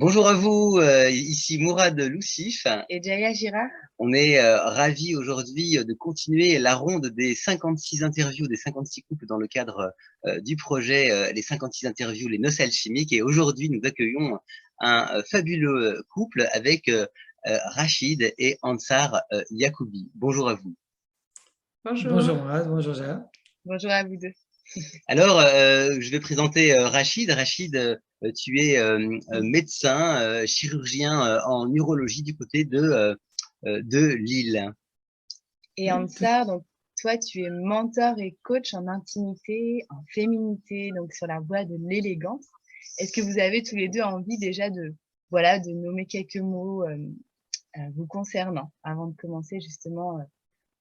Bonjour à vous, ici Mourad Loussif. Et Jaya Gira. On est ravis aujourd'hui de continuer la ronde des 56 interviews, des 56 couples dans le cadre du projet les 56 interviews, les noces alchimiques. Et aujourd'hui, nous accueillons un fabuleux couple avec Rachid et Ansar Yacoubi. Bonjour à vous. Bonjour. Bonjour Mourad, bonjour Jaya. Bonjour à vous deux. Alors, je vais présenter Rachid. Rachid, tu es médecin, chirurgien en urologie du côté de Lille. Et Ansar, donc toi, tu es mentor et coach en intimité, en féminité, donc sur la voie de l'élégance. Est-ce que vous avez tous les deux envie déjà de nommer quelques mots vous concernant avant de commencer justement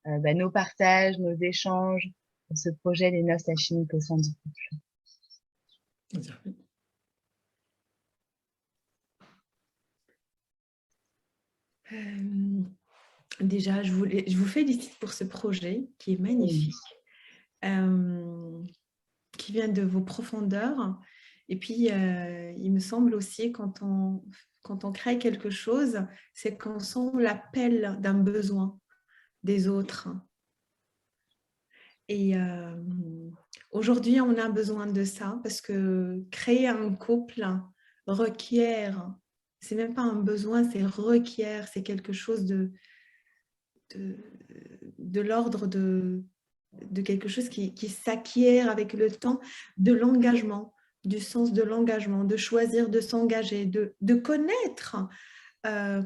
nos partages, nos échanges pour ce projet des noces alchimiques au sein du couple? Déjà, je vous félicite pour ce projet qui est magnifique, qui vient de vos profondeurs. Et puis, il me semble aussi, quand on crée quelque chose, c'est qu'on sent l'appel d'un besoin des autres. Et aujourd'hui, on a besoin de ça parce que créer un couple requiert, c'est même pas un besoin, c'est requiert, c'est quelque chose de l'ordre de quelque chose qui s'acquiert avec le temps, de l'engagement, du sens de l'engagement, de choisir de s'engager, de connaître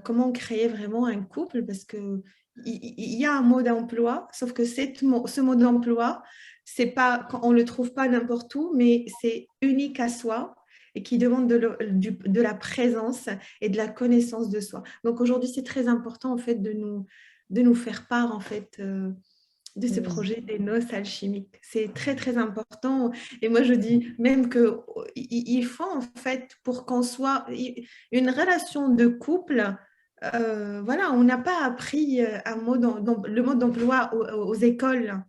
comment créer vraiment un couple, parce que il y a un mot d'emploi, sauf que ce mot d'emploi, on ne le trouve pas n'importe où, mais c'est unique à soi et qui demande de la présence et de la connaissance de soi. Donc aujourd'hui, c'est très important en fait de nous faire part en fait de ce projet des noces alchimiques. C'est très très important. Et moi je dis même qu'il faut en fait, pour qu'on soit une relation de couple, voilà, on n'a pas appris le mode d'emploi aux écoles.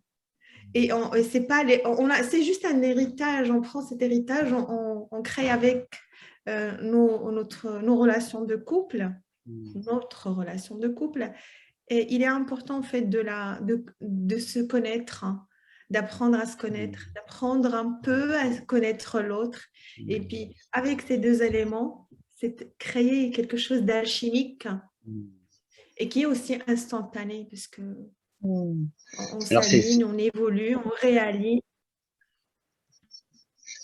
Et c'est juste un héritage. On prend cet héritage, on crée avec nos relations de couple, notre relation de couple. Et il est important en fait de se connaître, d'apprendre à se connaître, d'apprendre un peu à connaître l'autre. Et puis avec ces deux éléments, c'est créer quelque chose d'alchimique et qui est aussi instantané, parce que on s'aligne, on évolue, on réaligne.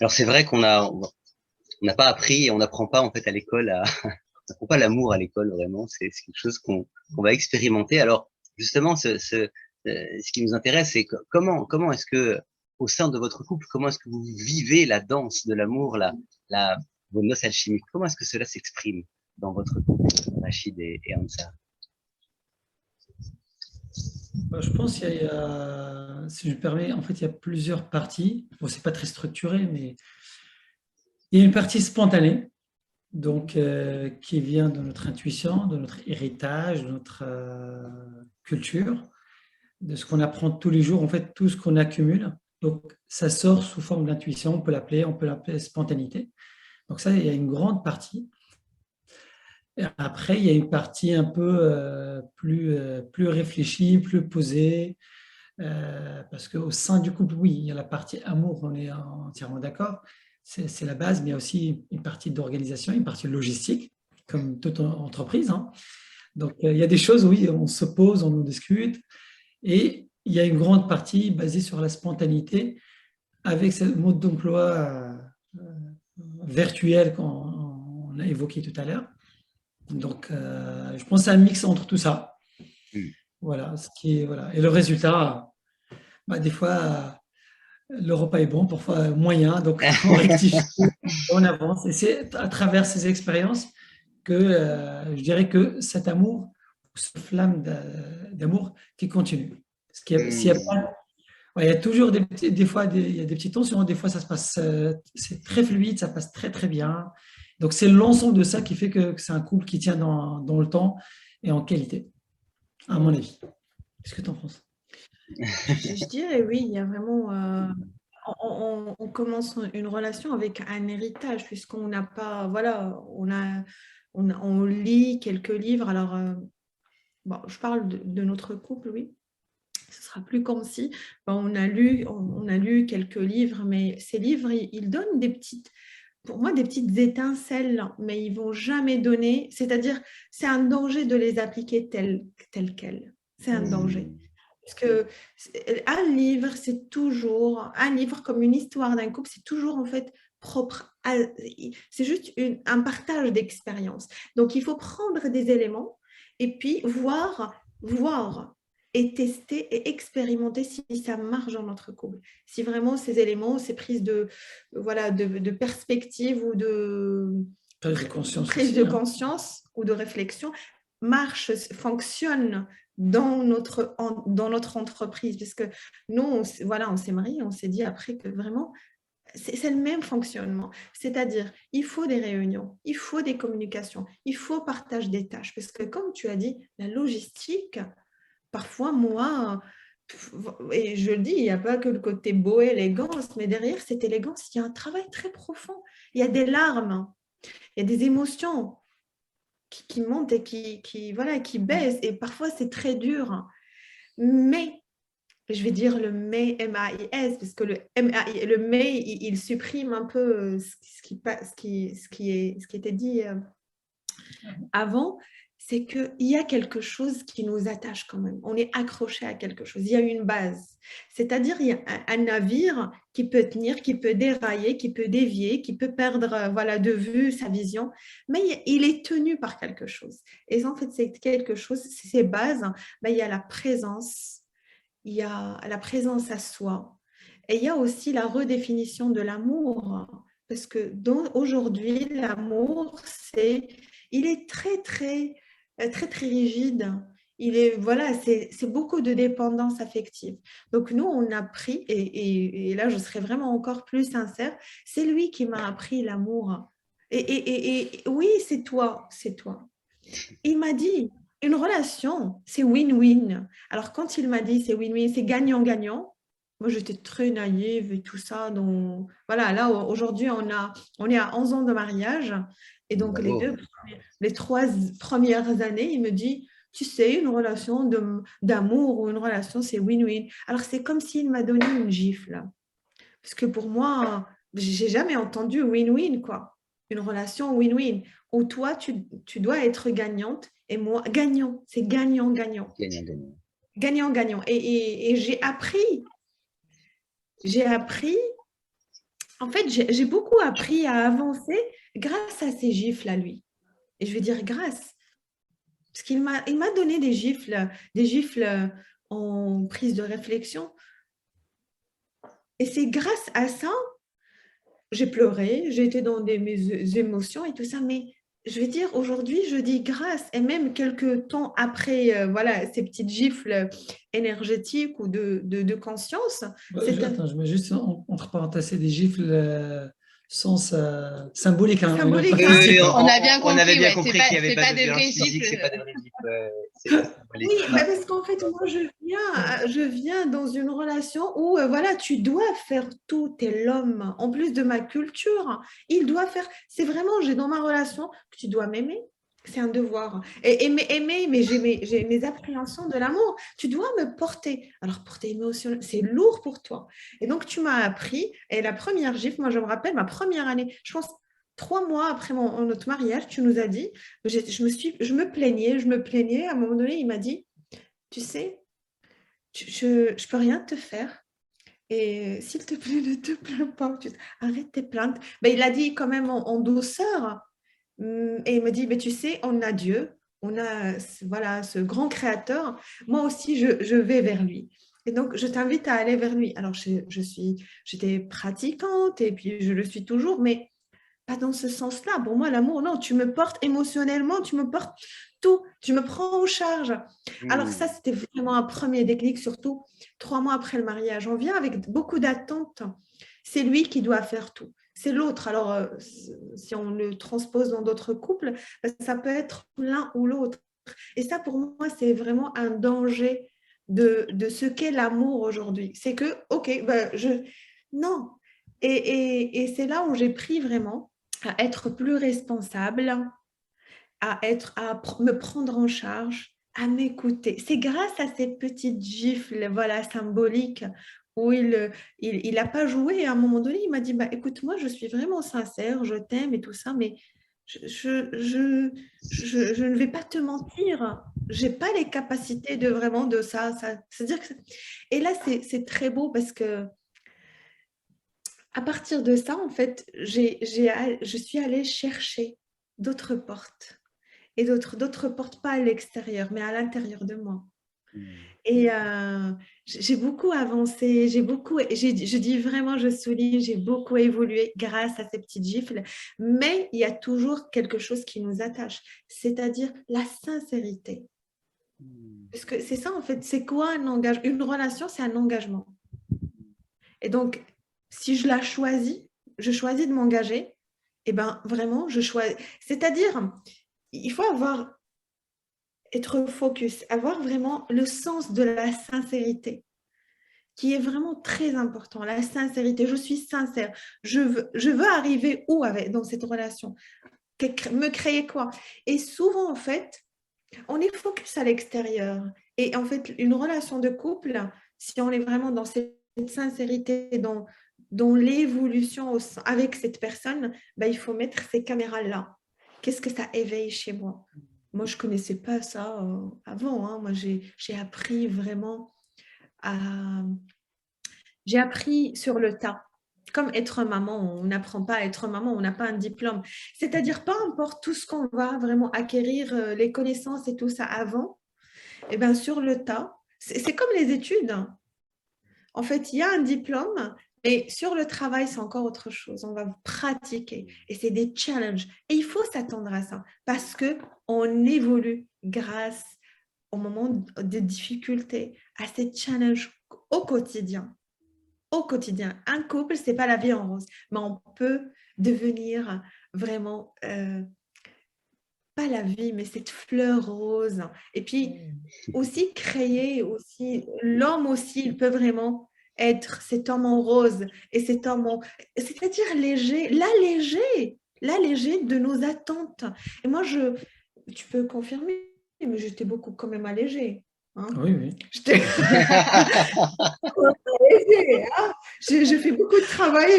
Alors c'est vrai qu'on n'a pas appris et on n'apprend pas en fait à l'école on n'apprend pas l'amour à l'école vraiment. C'est quelque chose qu'on va expérimenter. Alors justement, ce qui nous intéresse, c'est comment est-ce que au sein de votre couple, comment est-ce que vous vivez la danse de l'amour, vos noces alchimiques? Comment est-ce que cela s'exprime dans votre couple, Rachid et Ansar? Je pense qu'il y a, si je me permets, en fait, il y a plusieurs parties. Bon, c'est pas très structuré, mais il y a une partie spontanée, donc qui vient de notre intuition, de notre héritage, de notre culture, de ce qu'on apprend tous les jours, en fait, tout ce qu'on accumule. Donc, ça sort sous forme d'intuition, on peut l'appeler spontanéité. Donc ça, il y a une grande partie. Et après, il y a une partie un peu plus réfléchie, plus posée, parce qu'au sein du couple, oui, il y a la partie amour, on est entièrement d'accord, c'est la base, mais il y a aussi une partie d'organisation, une partie logistique, comme toute entreprise. Hein. Donc, il y a des choses, oui, on se pose, on en discute, et il y a une grande partie basée sur la spontanéité, avec ce mode d'emploi virtuel qu'on a évoqué tout à l'heure. Donc, je pense que c'est un mix entre tout ça. Voilà, voilà. Et le résultat, des fois, le repas est bon, parfois moyen, donc on rectifie, on avance. Et c'est à travers ces expériences que je dirais que cet amour, cette flamme d'amour qui continue. Il y a toujours des fois il y a des petites tensions, des fois ça se passe, c'est très fluide, ça passe très très bien. Donc c'est l'ensemble de ça qui fait que c'est un couple qui tient dans le temps et en qualité, à mon avis. Qu'est-ce que tu en penses? Je dirais oui, il y a vraiment, on commence une relation avec un héritage, puisqu'on n'a pas, voilà, on lit quelques livres. Alors, bon, je parle de notre couple, oui. Ce sera plus concis. Bon, on a lu quelques livres, mais ces livres, ils donnent pour moi, des petites étincelles, mais ils vont jamais donner. C'est-à-dire, c'est un danger de les appliquer tel quel. C'est un danger. Parce que un livre comme une histoire d'un couple, c'est toujours en fait propre. C'est juste un partage d'expérience. Donc, il faut prendre des éléments et puis voir et tester et expérimenter si ça marche dans notre couple. Si vraiment ces éléments, ces prises de perspective ou de prise de conscience ou de réflexion marchent, fonctionnent dans notre entreprise. Parce que nous, on s'est mariés, on s'est dit après que vraiment, c'est le même fonctionnement. C'est-à-dire, il faut des réunions, il faut des communications, il faut partage des tâches. Parce que comme tu as dit, la logistique, parfois, moi, et je le dis, il n'y a pas que le côté beau et élégance, mais derrière cette élégance, il y a un travail très profond. Il y a des larmes, il y a des émotions qui montent et qui baissent. Et parfois, c'est très dur. Mais, je vais dire le mais, M-A-I-S, parce que le mais, il supprime un peu ce qui était dit avant. C'est qu'il y a quelque chose qui nous attache quand même. On est accroché à quelque chose. Il y a une base. C'est-à-dire, il y a un navire qui peut tenir, qui peut dérailler, qui peut dévier, qui peut perdre de vue sa vision, mais il est tenu par quelque chose. Et en fait, c'est quelque chose, ces bases, il y a la présence, il y a la présence à soi, et il y a aussi la redéfinition de l'amour. Parce que aujourd'hui, l'amour, il est très, très rigide. C'est beaucoup de dépendance affective. Donc, nous, on a appris, et là, je serais vraiment encore plus sincère, c'est lui qui m'a appris l'amour. Et oui, c'est toi. Il m'a dit, une relation, c'est win-win. Alors, quand il m'a dit c'est win-win, c'est gagnant-gagnant, moi, j'étais très naïve et tout ça. Donc, voilà, là, aujourd'hui, on est à 11 ans de mariage. Et donc, les 3 premières années, il me dit, tu sais, une relation d'amour ou une relation, c'est win-win. Alors, c'est comme s'il m'a donné une gifle. Parce que pour moi, j'ai jamais entendu win-win, quoi. Une relation win-win. Où toi, tu dois être gagnante et moi, gagnant. C'est gagnant-gagnant. Gagnant-gagnant. Gagnant-gagnant. Et j'ai appris, en fait, j'ai beaucoup appris à avancer grâce à ces gifles à lui. Et je vais dire grâce. Parce qu'il m'a donné des gifles en prise de réflexion. Et c'est grâce à ça, j'ai pleuré, j'ai été dans mes émotions et tout ça, mais je vais dire, aujourd'hui, je dis grâce. Et même quelques temps après ces petites gifles énergétiques ou de conscience. Attends, je mets juste entre parenthèses, c'est des gifles sens symboliques. Symbolique, Oui, on a bien compris, on avait bien ouais, compris c'est qu'il n'y avait pas pas de des violence vrais physique, gifles. c'est pas des vrais gifles. C'est symbolique. Oui, parce qu'en fait, moi, je viens dans une relation où, tu dois faire tout, t'es l'homme. En plus de ma culture, il doit faire. C'est vraiment, j'ai dans ma relation que tu dois m'aimer. C'est un devoir. Et aimer, mais j'ai mes appréhensions de l'amour. Tu dois me porter. Alors, porter émotionnel, c'est lourd pour toi. Et donc, tu m'as appris. Et la première gifle, moi, je me rappelle, ma première année, je pense 3 mois après notre mariage, tu nous as dit, je me plaignais. À un moment donné, il m'a dit, tu sais, je ne peux rien te faire. Et s'il te plaît, ne te plains pas. Arrête tes plaintes. Ben, il a dit quand même en douceur. Et il me dit, tu sais, on a Dieu, on a ce grand créateur. Moi aussi, je vais vers lui. Et donc, je t'invite à aller vers lui. Alors, j'étais pratiquante et puis je le suis toujours, mais pas dans ce sens-là. Pour moi, l'amour, non, tu me portes émotionnellement, tu me portes tout, tu me prends en charge. Alors ça, c'était vraiment un premier déclic, surtout 3 mois après le mariage. On vient avec beaucoup d'attentes. C'est lui qui doit faire tout. C'est l'autre. Alors, si on le transpose dans d'autres couples, ça peut être l'un ou l'autre. Et ça, pour moi, c'est vraiment un danger de ce qu'est l'amour aujourd'hui. C'est que, ok, Non. Et c'est là où j'ai pris vraiment à être plus responsable, me prendre en charge, à m'écouter. C'est grâce à ces petites gifles, voilà, symboliques, où il n'a pas joué. À un moment donné, il m'a dit, bah, écoute, moi, je suis vraiment sincère, je t'aime et tout ça, mais je ne vais pas te mentir. Je n'ai pas les capacités de vraiment de ça. C'est-à-dire que et là, c'est très beau parce que à partir de ça, en fait, je suis allée chercher d'autres portes. Et d'autres portes, pas à l'extérieur, mais à l'intérieur de moi. Et j'ai beaucoup avancé, je dis vraiment, je souligne, j'ai beaucoup évolué grâce à ces petites gifles, mais il y a toujours quelque chose qui nous attache, c'est-à-dire la sincérité. Parce que c'est ça, en fait, c'est quoi un engagement? Une relation, c'est un engagement. Et donc, si je choisis de m'engager, et bien vraiment, je choisis. C'est-à-dire, il faut être focus, avoir vraiment le sens de la sincérité, qui est vraiment très important. La sincérité, je suis sincère. Je veux arriver où dans cette relation? Me créer quoi? Et souvent, en fait, on est focus à l'extérieur. Et en fait, une relation de couple, si on est vraiment dans cette sincérité, dans l'évolution avec cette personne, ben, il faut mettre ces caméras-là. Qu'est-ce que ça éveille chez moi? Moi, je ne connaissais pas ça avant. Hein. Moi, j'ai appris vraiment J'ai appris sur le tas. Comme être maman, on n'apprend pas à être maman, on n'a pas un diplôme. C'est-à-dire, peu importe tout ce qu'on va vraiment acquérir, les connaissances et tout ça avant, et bien sur le tas, c'est comme les études. En fait, il y a un diplôme, mais sur le travail, c'est encore autre chose. On va pratiquer et c'est des challenges. Et il faut s'attendre à ça parce qu'on évolue grâce au moment de difficulté, à ces challenges au quotidien. Au quotidien. Un couple, ce n'est pas la vie en rose, mais on peut devenir vraiment, pas la vie, mais cette fleur rose. Et puis, aussi créer, l'homme aussi, il peut vraiment être cet homme en rose et cet homme c'est-à-dire l'alléger de nos attentes. Et moi, tu peux confirmer, mais j'étais beaucoup quand même allégée. Hein. Oui, oui. Je fais beaucoup de travail.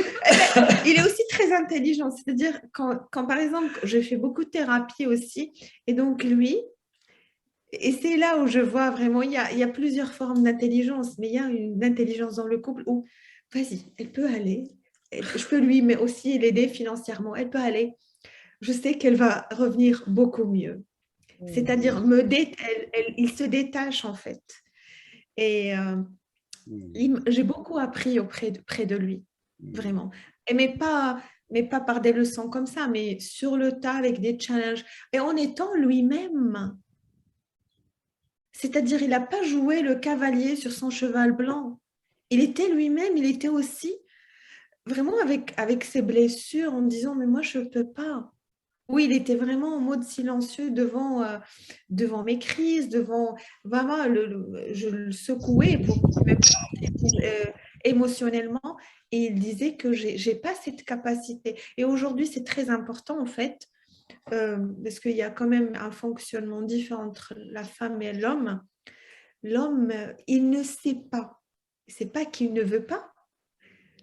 Il est aussi très intelligent. C'est-à-dire, quand par exemple, je fais beaucoup de thérapie aussi, et donc lui, et c'est là où je vois vraiment, il y a plusieurs formes d'intelligence, mais il y a une intelligence dans le couple où, vas-y, elle peut aller. Je peux lui, mais aussi l'aider financièrement. Elle peut aller. Je sais qu'elle va revenir beaucoup mieux. C'est-à-dire, il se détache en fait. Et j'ai beaucoup appris près de lui, vraiment. Mais pas par des leçons comme ça, mais sur le tas avec des challenges. Et en étant lui-même. C'est-à-dire, il n'a pas joué le cavalier sur son cheval blanc. Il était lui-même, il était aussi vraiment avec ses blessures en disant, mais moi, je ne peux pas. Oui, il était vraiment en mode silencieux devant mes crises, vraiment, je le secouais pour me porter émotionnellement et il disait que je n'ai pas cette capacité. Et aujourd'hui, c'est très important en fait, parce qu'il y a quand même un fonctionnement différent entre la femme et l'homme. L'homme, il ne sait pas. C'est pas qu'il ne veut pas,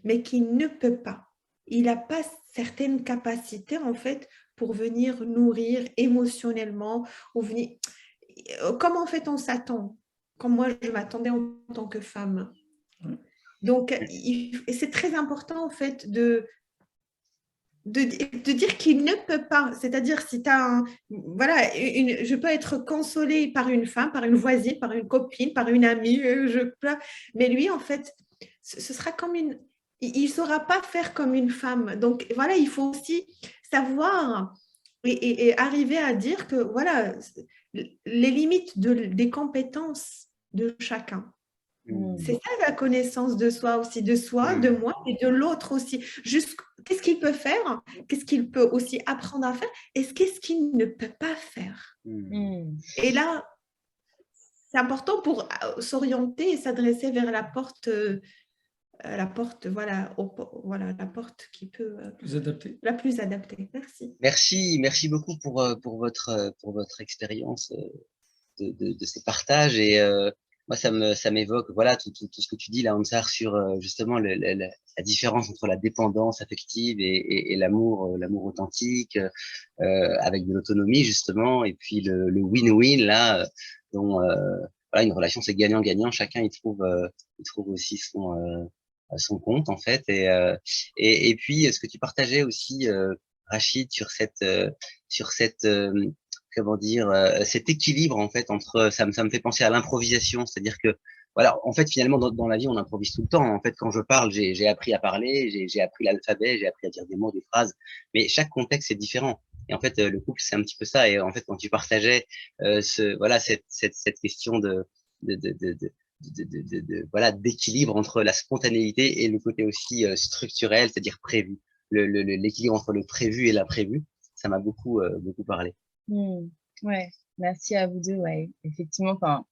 mais qu'il ne peut pas. Il n'a pas certaines capacités en fait pour venir nourrir émotionnellement ou venir comme en fait on s'attend, comme moi je m'attendais en tant que femme. Donc c'est très important en fait de dire qu'il ne peut pas. C'est-à-dire si tu as je peux être consolée par une femme, par une voisine, par une copine, par une amie, mais lui en fait ce sera comme il ne saura pas faire comme une femme. Donc voilà, il faut aussi savoir et arriver à dire que voilà, les limites des compétences de chacun. C'est ça la connaissance de soi aussi, de soi, de moi et de l'autre aussi. Juste, qu'est-ce qu'il peut faire? Qu'est-ce qu'il peut aussi apprendre à faire? Et qu'est-ce qu'il ne peut pas faire? Et là, c'est important pour s'orienter et s'adresser vers la porte la porte, voilà, voilà, la porte qui peut Plus adapté. la plus adaptée. Merci. Merci beaucoup pour votre expérience de ces partages. Et moi, ça m'évoque, voilà, tout ce que tu dis là, Ansar, sur justement la différence entre la dépendance affective et l'amour authentique, avec de l'autonomie justement, et puis le win-win là, dont voilà, une relation c'est gagnant-gagnant, chacun il trouve aussi son compte en fait. Et puis ce que tu partageais aussi, Rachid, sur cette comment dire, cet équilibre en fait entre ça me fait penser à l'improvisation, c'est-à-dire que voilà, en fait finalement dans la vie on improvise tout le temps. En fait quand je parle, j'ai appris à parler, j'ai appris l'alphabet, j'ai appris à dire des mots, des phrases, mais chaque contexte est différent. Et en fait le couple c'est un petit peu ça. Et en fait quand tu partageais voilà cette question voilà d'équilibre entre la spontanéité et le côté aussi structurel, c'est-à-dire prévu, l'équilibre entre le prévu et l'imprévu, ça m'a beaucoup parlé. Ouais, merci à vous deux. Ouais, effectivement, enfin,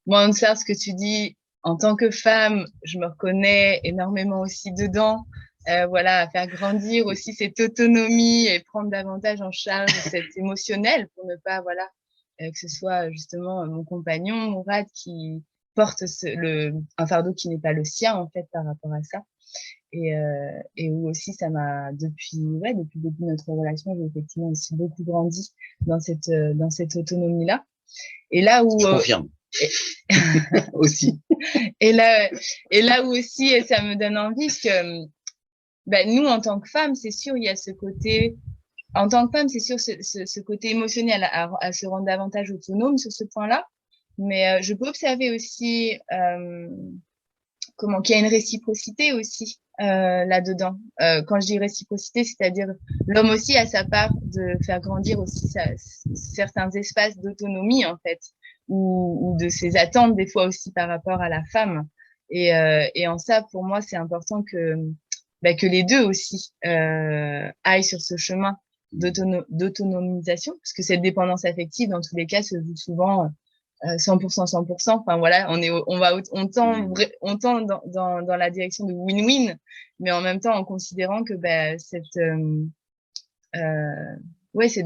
moi, Ansar, ce que tu dis, en tant que femme, je me reconnais énormément aussi dedans. Voilà, à faire grandir aussi cette autonomie et prendre davantage en charge cet émotionnel pour ne pas, voilà, que ce soit justement mon compagnon, Mourad, qui porte un fardeau qui n'est pas le sien, en fait, par rapport à ça. Et où aussi ça m'a depuis le début de notre relation, j'ai effectivement aussi beaucoup grandi dans cette autonomie là. Et là où Je confirme aussi. et là où aussi ça me donne envie, parce que nous en tant que femmes, c'est sûr il y a ce côté, en tant que femme, c'est sûr ce côté émotionnel à se rendre davantage autonome sur ce point-là. Mais je peux observer aussi qu'il y a une réciprocité aussi là-dedans. Quand je dis réciprocité, c'est-à-dire l'homme aussi a sa part de faire grandir aussi certains espaces d'autonomie en fait, ou de ses attentes des fois aussi par rapport à la femme. Et en ça, pour moi, c'est important que les deux aussi aillent sur ce chemin d'autonomisation, parce que cette dépendance affective, dans tous les cas, se joue souvent 100%, 100%. Enfin voilà, on tend dans la direction de win-win, mais en même temps en considérant que cette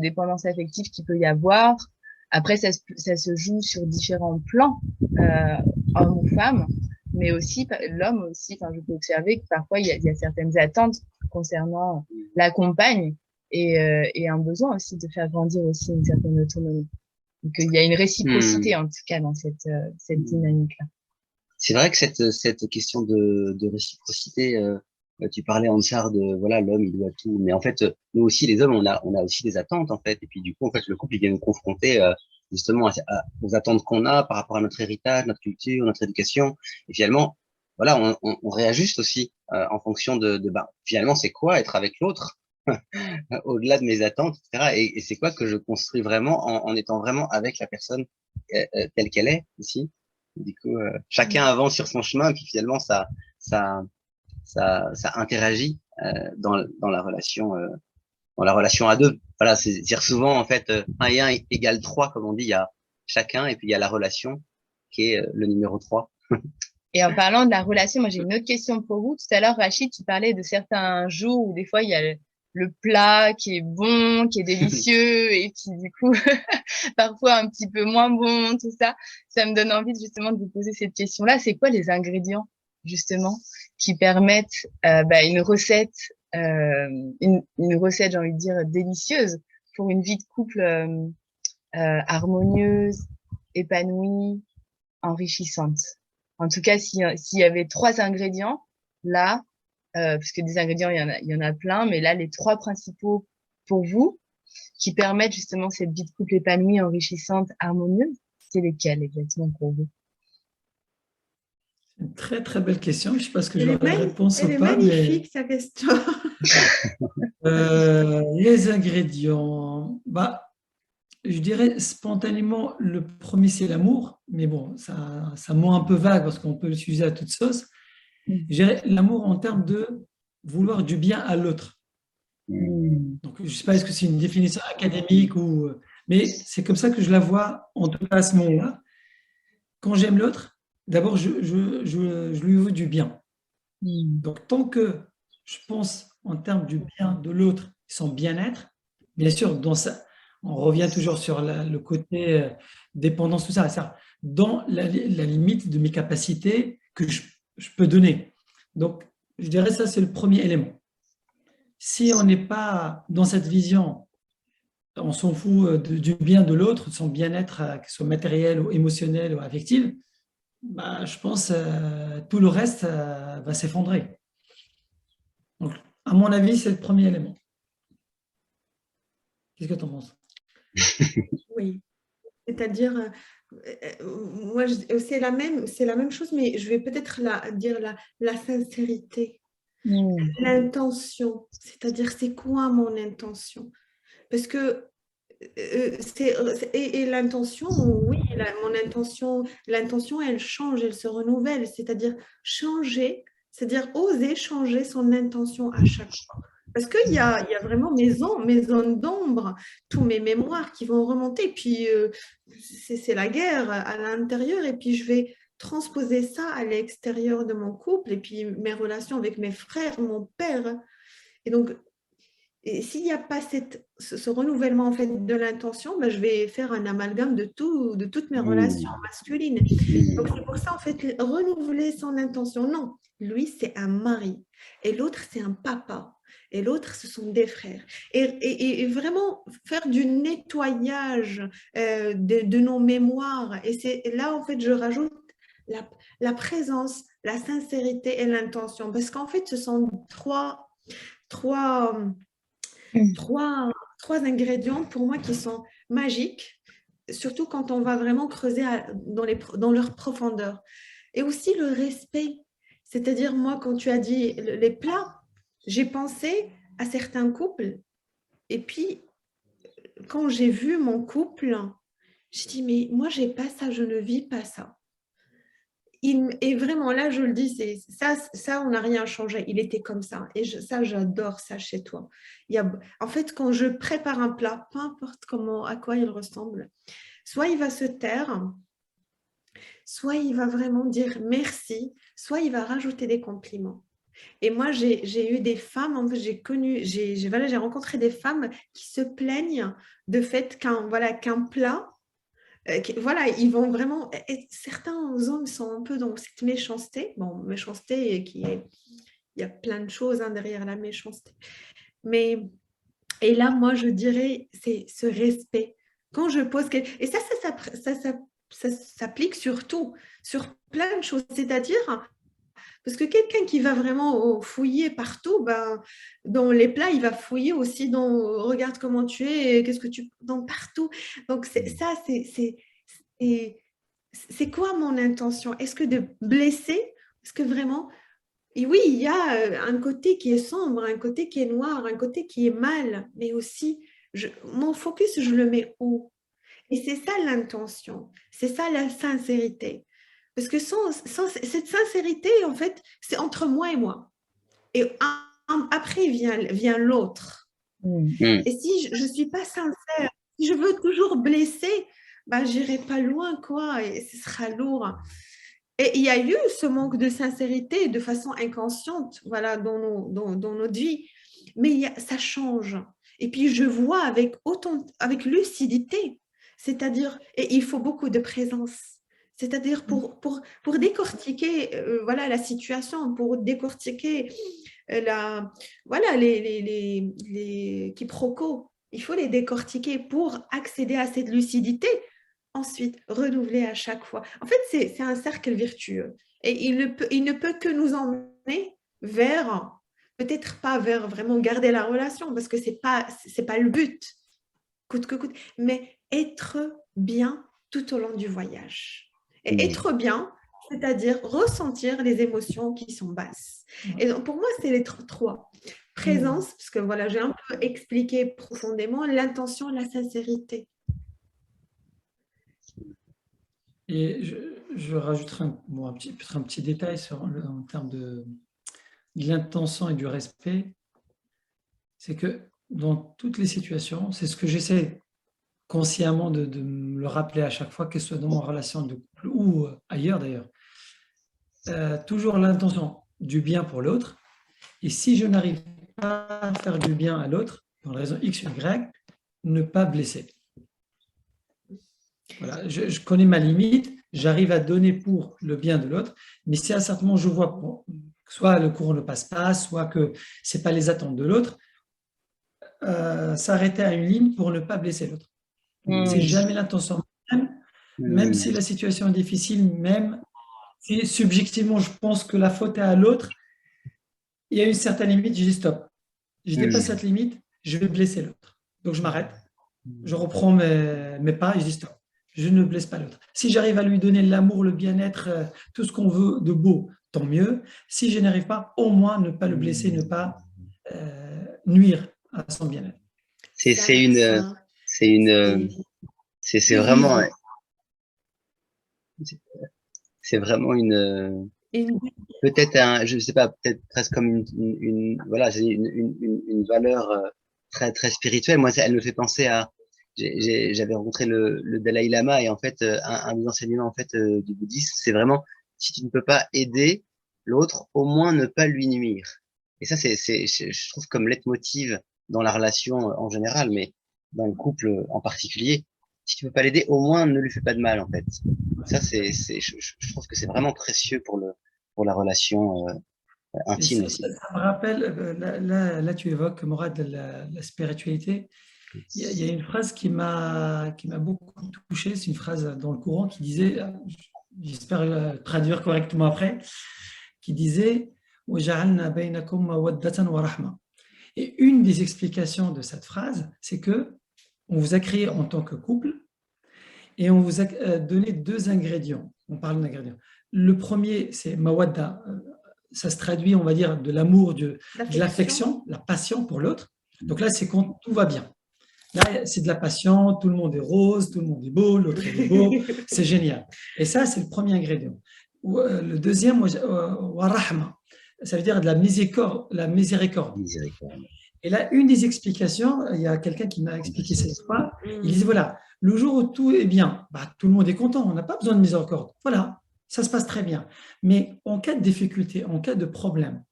dépendance affective qu'il peut y avoir, après ça se joue sur différents plans, homme ou femme, mais aussi l'homme aussi. Enfin, je peux observer que parfois il y a certaines attentes concernant la compagne et un besoin aussi de faire grandir aussi une certaine autonomie. Donc, il y a une réciprocité, en tout cas, dans cette dynamique-là. C'est vrai que cette question de réciprocité, tu parlais, Ansar, de voilà, l'homme, il doit tout. Mais en fait, nous aussi, les hommes, on a aussi des attentes, en fait. Et puis, du coup, en fait, le couple, il vient nous confronter justement aux attentes qu'on a par rapport à notre héritage, notre culture, notre éducation. Et finalement, voilà, on réajuste aussi en fonction finalement, c'est quoi être avec l'autre au-delà de mes attentes, etc. Et c'est quoi que je construis vraiment en étant vraiment avec la personne telle qu'elle est ici. Du coup, chacun avance sur son chemin, et puis finalement, ça interagit dans la relation à deux. Voilà, c'est dire souvent en fait 1 et 1 égale 3, comme on dit. Il y a chacun et puis il y a la relation qui est le numéro 3. Et en parlant de la relation, moi j'ai une autre question pour vous. Tout à l'heure, Rachid, tu parlais de certains jours où des fois il y a le plat qui est bon, qui est délicieux, et puis du coup, parfois un petit peu moins bon, tout ça. Ça me donne envie justement de vous poser cette question-là. C'est quoi les ingrédients, justement, qui permettent une recette, une recette, j'ai envie de dire, délicieuse pour une vie de couple harmonieuse, épanouie, enrichissante? En tout cas, s'il y avait 3 ingrédients, là, parce que des ingrédients, il y en a plein, mais là, les 3 principaux pour vous, qui permettent justement cette vie de couple épanouie, enrichissante, harmonieuse, c'est lesquels exactement pour vous? Une très très belle question. Je ne sais pas ce que Elle j'aurai la réponse elle ou est pas, magnifique, sa question. les ingrédients, je dirais spontanément, le premier c'est l'amour, mais bon, ça mot un peu vague parce qu'on peut l'utiliser à toute sauce. Je dirais l'amour en termes de vouloir du bien à l'autre. Donc, je ne sais pas est-ce que c'est une définition académique mais c'est comme ça que je la vois, en tout cas à ce moment-là. Quand j'aime l'autre, d'abord, je lui veux du bien. Donc, tant que je pense en termes du bien de l'autre, son bien-être, bien sûr, dans ça, on revient toujours sur le côté dépendance, tout ça, ça dans la limite de mes capacités que je peux donner. Donc, je dirais ça, c'est le premier élément. Si on n'est pas dans cette vision, on s'en fout du bien de l'autre, de son bien-être, que ce soit matériel ou émotionnel ou affectif, bah, je pense tout le reste va s'effondrer. Donc, à mon avis, c'est le premier élément. Qu'est-ce que tu en penses? Oui, c'est-à-dire, moi, c'est la même chose, mais je vais peut-être dire la sincérité, l'intention, c'est-à-dire c'est quoi mon intention? Parce que et l'intention, oui, mon intention, l'intention, elle change, elle se renouvelle, c'est-à-dire changer, c'est-à-dire oser changer son intention à chaque fois. Parce qu'il y a vraiment mes zones d'ombre, tous mes mémoires qui vont remonter, puis c'est la guerre à l'intérieur, et puis je vais transposer ça à l'extérieur de mon couple, et puis mes relations avec mes frères, mon père. Et donc, et s'il n'y a pas ce renouvellement en fait, de l'intention, ben, je vais faire un amalgame de toutes mes relations masculines. Donc, c'est pour ça, en fait, renouveler son intention. Non, lui, c'est un mari. Et l'autre, c'est un papa. Et l'autre, ce sont des frères. Et vraiment faire du nettoyage de nos mémoires. Et c'est là, en fait, je rajoute la présence, la sincérité et l'intention. Parce qu'en fait, ce sont trois ingrédients pour moi qui sont magiques, surtout quand on va vraiment creuser dans leur profondeur. Et aussi le respect, c'est-à-dire moi, quand tu as dit les plats, j'ai pensé à certains couples, et puis quand j'ai vu mon couple, je dis, mais moi, j'ai pas ça, je ne vis pas ça. Et vraiment, là, je le dis, ça, on n'a rien changé. Il était comme ça. Et ça, j'adore ça chez toi. En fait, quand je prépare un plat, peu importe à quoi il ressemble, soit il va se taire, soit il va vraiment dire merci, soit il va rajouter des compliments. Et moi, j'ai eu des femmes, en fait, j'ai rencontré des femmes qui se plaignent de fait qu'un plat, voilà, ils vont vraiment. Et certains hommes sont un peu dans cette méchanceté. Bon, méchanceté il y a plein de choses derrière la méchanceté. Et là, moi, je dirais, c'est ce respect. Quand je pose et ça s'applique surtout sur plein de choses. C'est-à-dire, parce que quelqu'un qui va vraiment fouiller partout, ben, dans les plats, il va fouiller aussi dans regarde comment tu es, qu'est-ce que tu dans partout. Donc c'est quoi mon intention? Est-ce que de blesser? Est-ce que vraiment... Et oui, il y a un côté qui est sombre, un côté qui est noir, un côté qui est mal, mais aussi, mon focus, je le mets où? Et c'est ça l'intention, c'est ça la sincérité. Parce que sans cette sincérité, en fait, c'est entre moi et moi. Et après vient l'autre. Et si je ne suis pas sincère, si je veux toujours blesser, bah, je n'irai pas loin, quoi, et ce sera lourd. Et il y a eu ce manque de sincérité de façon inconsciente, voilà, dans notre vie. Mais ça change. Et puis, je vois avec lucidité, c'est-à-dire, et il faut beaucoup de présence. C'est-à-dire pour décortiquer voilà, la situation, pour décortiquer voilà, les quiproquos. Il faut les décortiquer pour accéder à cette lucidité. Ensuite, renouveler à chaque fois. En fait, c'est un cercle vertueux. Et il ne peut que nous emmener vers, peut-être pas vers vraiment garder la relation, parce que c'est pas le but, coûte que coûte, mais être bien tout au long du voyage. Et être bien, c'est-à-dire ressentir les émotions qui sont basses. Et donc, pour moi, c'est les trois. Présence, parce que voilà, j'ai un peu expliqué profondément l'intention, la sincérité. Et je rajouterai peut-être un petit détail en termes de l'intention et du respect. C'est que dans toutes les situations, c'est ce que j'essaie consciemment de me le rappeler à chaque fois, que ce soit dans ma relation de couple ou ailleurs d'ailleurs. Toujours l'intention. du bien pour l'autre. Et si je n'arrive pas à faire du bien à l'autre, pour une raison X ou Y, ne pas blesser. Voilà, je connais ma limite, j'arrive à donner pour le bien de l'autre, mais si à un certain moment je vois que soit le courant ne passe pas, soit que ce n'est pas les attentes de l'autre, s'arrêter à une ligne pour ne pas blesser l'autre. C'est jamais l'intention, même si la situation est difficile, même si subjectivement je pense que la faute est à l'autre, il y a une certaine limite, je dis stop. Je dépasse cette limite, je vais blesser l'autre. Donc je m'arrête, je reprends mes pas et je dis stop. Je ne blesse pas l'autre. Si j'arrive à lui donner l'amour, le bien-être, tout ce qu'on veut de beau, tant mieux. Si je n'arrive pas, au moins ne pas le blesser, ne pas nuire à son bien-être. C'est vraiment, c'est vraiment peut-être je sais pas, peut-être presque comme voilà, c'est une valeur très très spirituelle. Moi, elle me fait penser à, j'avais rencontré le Dalai Lama et en fait, un des enseignements en fait du bouddhisme, c'est vraiment si tu ne peux pas aider l'autre, au moins ne pas lui nuire. Et ça, je trouve comme leitmotiv dans la relation en général, mais dans le couple en particulier. Si tu peux pas l'aider, au moins ne lui fais pas de mal en fait. Ça, je trouve que c'est vraiment précieux pour la relation intime aussi. Ça me rappelle, là tu évoques, Mourad, la spiritualité. Il y a une phrase qui m'a beaucoup touché, c'est une phrase dans le Coran qui disait, j'espère traduire correctement après, qui disait « وَجَعَلْنَا بَيْنَكُمْ مَوَدَّةً وَرَحْمَةً ». Et une des explications de cette phrase, c'est que on vous a créé en tant que couple et on vous a donné deux ingrédients. On parle d'ingrédients. Le premier, c'est mawadda. Ça se traduit, on va dire, de l'amour, de l'affection, la passion pour l'autre. Donc là, c'est quand tout va bien. Là, c'est de la passion, tout le monde est rose, tout le monde est beau, l'autre est beau, c'est génial. Et ça, c'est le premier ingrédient. Le deuxième, warahma, ça veut dire de la miséricorde. Et là, une des explications, il y a quelqu'un qui m'a expliqué cette fois, il disait, voilà, le jour où tout est bien, bah, tout le monde est content, on n'a pas besoin de miséricorde. Voilà, ça se passe très bien. Mais en cas de difficulté, en cas de problème,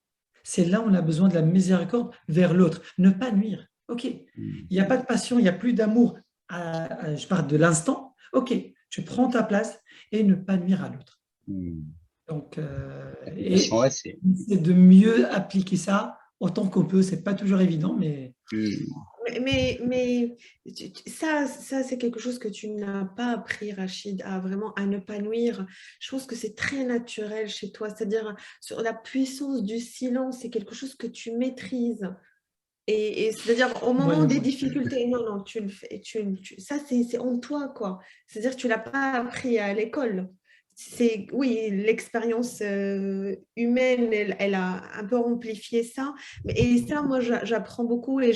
c'est là où on a besoin de la miséricorde vers l'autre, ne pas nuire. Ok, il n'y a pas de passion, il n'y a plus d'amour, je parle de l'instant, ok, tu prends ta place et ne pas nuire à l'autre. Donc, c'est de mieux appliquer ça autant qu'on peut, c'est pas toujours évident, mais... Mais ça c'est quelque chose que tu n'as pas appris, Rachid, à ne pas nuire. Je pense que c'est très naturel chez toi, c'est-à-dire sur la puissance du silence, c'est quelque chose que tu maîtrises. Et c'est-à-dire au moment des difficultés, non, tu le fais, ça c'est en toi, quoi. C'est-à-dire que tu ne l'as pas appris à l'école. Oui, l'expérience humaine, elle a un peu amplifié ça. Et ça, moi, j'apprends beaucoup et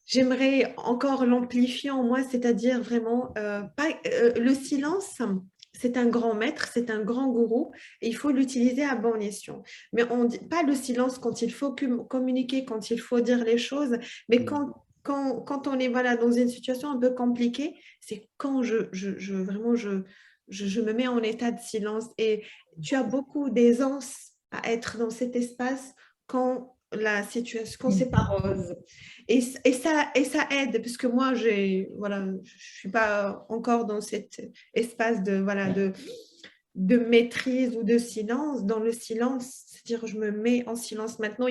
j'aimerais encore l'amplifier en moi, c'est-à-dire vraiment, le silence, c'est un grand maître, c'est un grand gourou, et il faut l'utiliser à bon escient. Mais on dit pas le silence quand il faut communiquer, quand il faut dire les choses, mais quand on est dans une situation un peu compliquée, c'est quand vraiment je me mets en état de silence. Et tu as beaucoup d'aisance à être dans cet espace quand la situation, quand c'est pas rose. Et ça aide, parce que moi, je suis pas encore dans cet espace de maîtrise ou de silence. Dans le silence, c'est-à-dire je me mets en silence. Maintenant,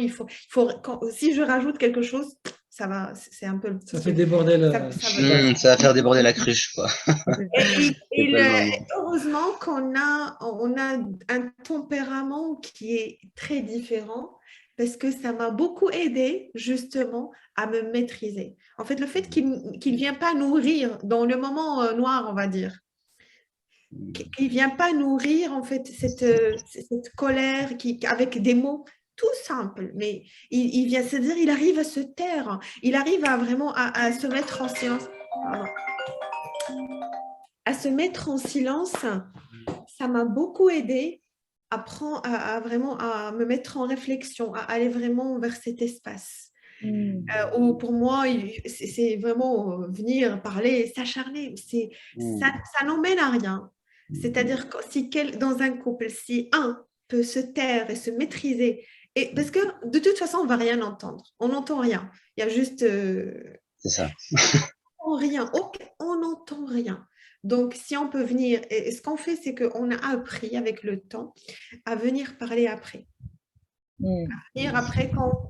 si je rajoute quelque chose, ça va, c'est un peu... Ça fait déborder ça va faire déborder la cruche, quoi. Heureusement qu'on on a un tempérament qui est très différent, parce que ça m'a beaucoup aidé justement à me maîtriser. En fait, le fait qu'il ne vient pas nourrir dans le moment noir, on va dire, qu'il ne vient pas nourrir en fait cette colère avec des mots tout simples, mais il vient se dire, il arrive à se taire, il arrive à vraiment à se mettre en silence. À se mettre en silence, ça m'a beaucoup aidé à vraiment à me mettre en réflexion, à aller vraiment vers cet espace. Où pour moi, c'est vraiment venir parler, s'acharner. Ça n'emmène à rien. C'est-à-dire que dans un couple, si peut se taire et se maîtriser, et parce que de toute façon, on ne va rien entendre. On n'entend rien. Il y a juste… C'est ça. rien. On n'entend rien. Donc, si on peut venir… Et ce qu'on fait, c'est qu'on a appris avec le temps à venir parler après. Venir après quand…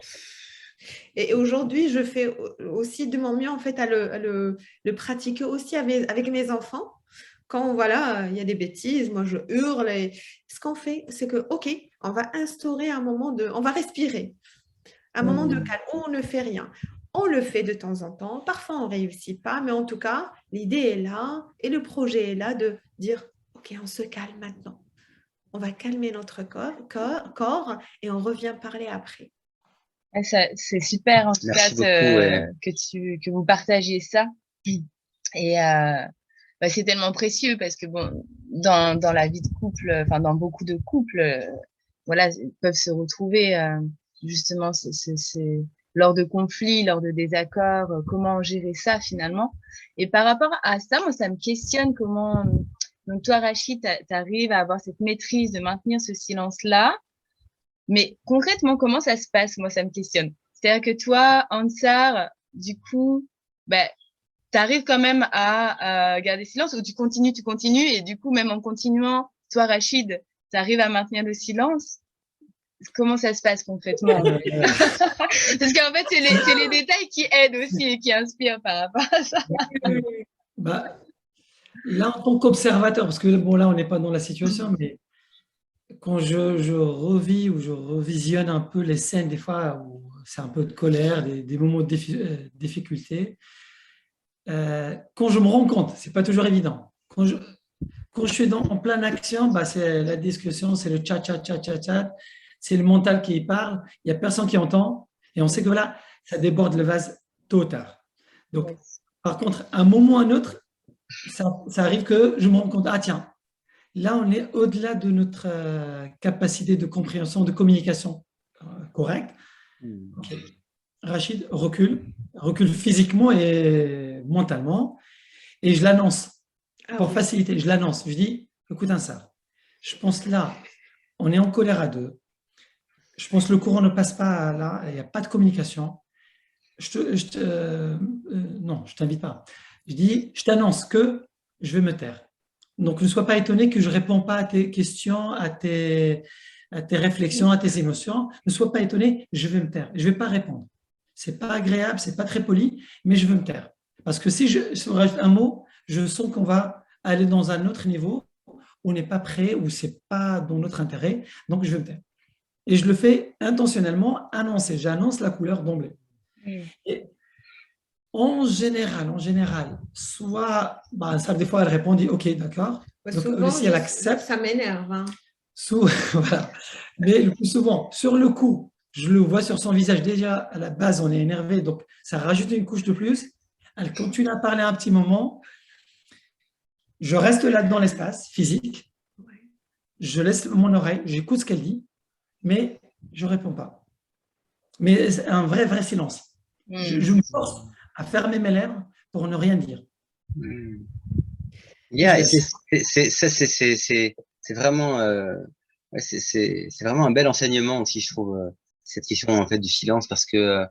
Et aujourd'hui, je fais aussi de mon mieux en fait à le pratiquer aussi avec mes enfants. Quand voilà, il y a des bêtises, moi je hurle. Et ce qu'on fait, c'est que, ok, on va instaurer un moment de… On va respirer. Un moment de calme où on ne fait rien. On le fait de temps en temps. Parfois, on ne réussit pas. Mais en tout cas, l'idée est là et le projet est là de dire, ok, on se calme maintenant. On va calmer notre corps et on revient parler après. C'est super en tout Merci cas beaucoup, que vous partagiez ça. Et c'est tellement précieux parce que bon, dans la vie de couple, enfin dans beaucoup de couples, voilà, ils peuvent se retrouver justement lors de conflits, lors de désaccords, comment gérer ça finalement. Et par rapport à ça, moi ça me questionne comment donc toi Rachid, t'arrives à avoir cette maîtrise de maintenir ce silence-là. Mais concrètement, comment ça se passe? Moi, ça me questionne. C'est-à-dire que toi, Ansar, du coup, tu arrives quand même à garder silence ou tu continues, et du coup, même en continuant, toi, Rachid, tu arrives à maintenir le silence. Comment ça se passe concrètement? Parce qu'en fait, c'est les détails qui aident aussi et qui inspirent par rapport à ça. Là, en tant qu'observateur, parce que bon, là, on n'est pas dans la situation, mais quand je revis ou je revisionne un peu les scènes, des fois où c'est un peu de colère, des moments de difficulté, quand je me rends compte, c'est pas toujours évident. Quand je suis en pleine action, c'est la discussion, c'est le chat, c'est le mental qui parle, il n'y a personne qui entend, et on sait que voilà, ça déborde le vase tôt ou tard. Donc, par contre, à un moment ou à un autre, ça arrive que je me rends compte, ah tiens, là, on est au-delà de notre capacité de compréhension, de communication correcte. Okay. Rachid recule physiquement et mentalement, et je l'annonce pour faciliter. Je l'annonce. Je dis, écoute, ça, je pense là, on est en colère à deux. Je pense que le courant ne passe pas là, il n'y a pas de communication. Non, je ne t'invite pas. Je dis, je t'annonce que je vais me taire. Donc, ne sois pas étonné que je ne réponds pas à tes questions, à tes réflexions, à tes émotions. Ne sois pas étonné, je vais me taire. Je ne vais pas répondre. Ce n'est pas agréable, ce n'est pas très poli, mais je veux me taire. Parce que si je rajoute un mot, je sens qu'on va aller dans un autre niveau où on n'est pas prêt, où ce n'est pas dans notre intérêt. Donc, je veux me taire. Et je le fais intentionnellement, annoncer. J'annonce la couleur d'emblée. Et en général, soit, ça, des fois, elle répond, dit OK, d'accord. Donc, souvent, si elle accepte, ça m'énerve. Hein. Voilà. Mais le plus souvent, sur le coup, je le vois sur son visage. Déjà, à la base, on est énervé, donc ça rajoute une couche de plus. Elle continue à parler un petit moment. Je reste là dans l'espace physique. Je laisse mon oreille, j'écoute ce qu'elle dit, mais je ne réponds pas. Mais c'est un vrai silence. Je me force à fermer mes lèvres pour ne rien dire. C'est vraiment, c'est vraiment un bel enseignement aussi, je trouve, cette question en fait du silence, parce que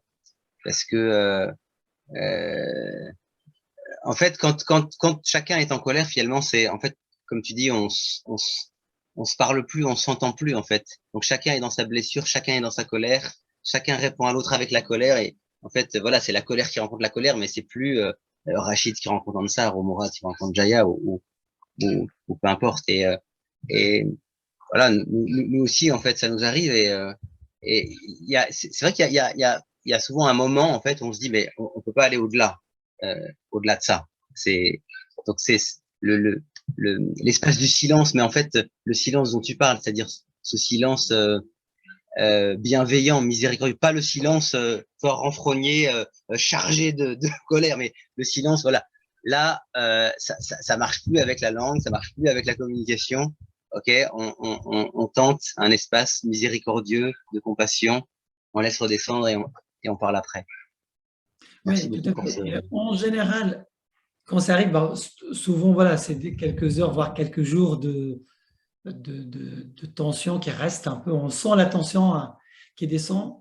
en fait, quand chacun est en colère, finalement, c'est en fait, comme tu dis, on se parle plus, on s'entend plus en fait. Donc chacun est dans sa blessure, chacun est dans sa colère, chacun répond à l'autre avec la colère, et en fait, voilà, c'est la colère qui rencontre la colère, mais c'est plus Rachid qui rencontre Ansar, ou Mourad qui rencontre Jaya, ou peu importe. Et voilà, nous aussi, en fait, ça nous arrive, et c'est vrai qu'il y a souvent un moment, en fait, où on se dit, mais on peut pas aller au-delà de ça. Donc c'est l'espace du silence, mais en fait, le silence dont tu parles, c'est-à-dire ce silence bienveillant, miséricordieux, pas le silence fort renfrogné, chargé de colère, mais le silence, voilà. Là, ça marche plus avec la langue, ça marche plus avec la communication. Ok, on tente un espace miséricordieux de compassion, on laisse redescendre et on parle après. Merci tout à fait. En général, quand ça arrive, souvent, voilà, c'est quelques heures, voire quelques jours de tension qui reste un peu, on sent la tension hein, qui descend.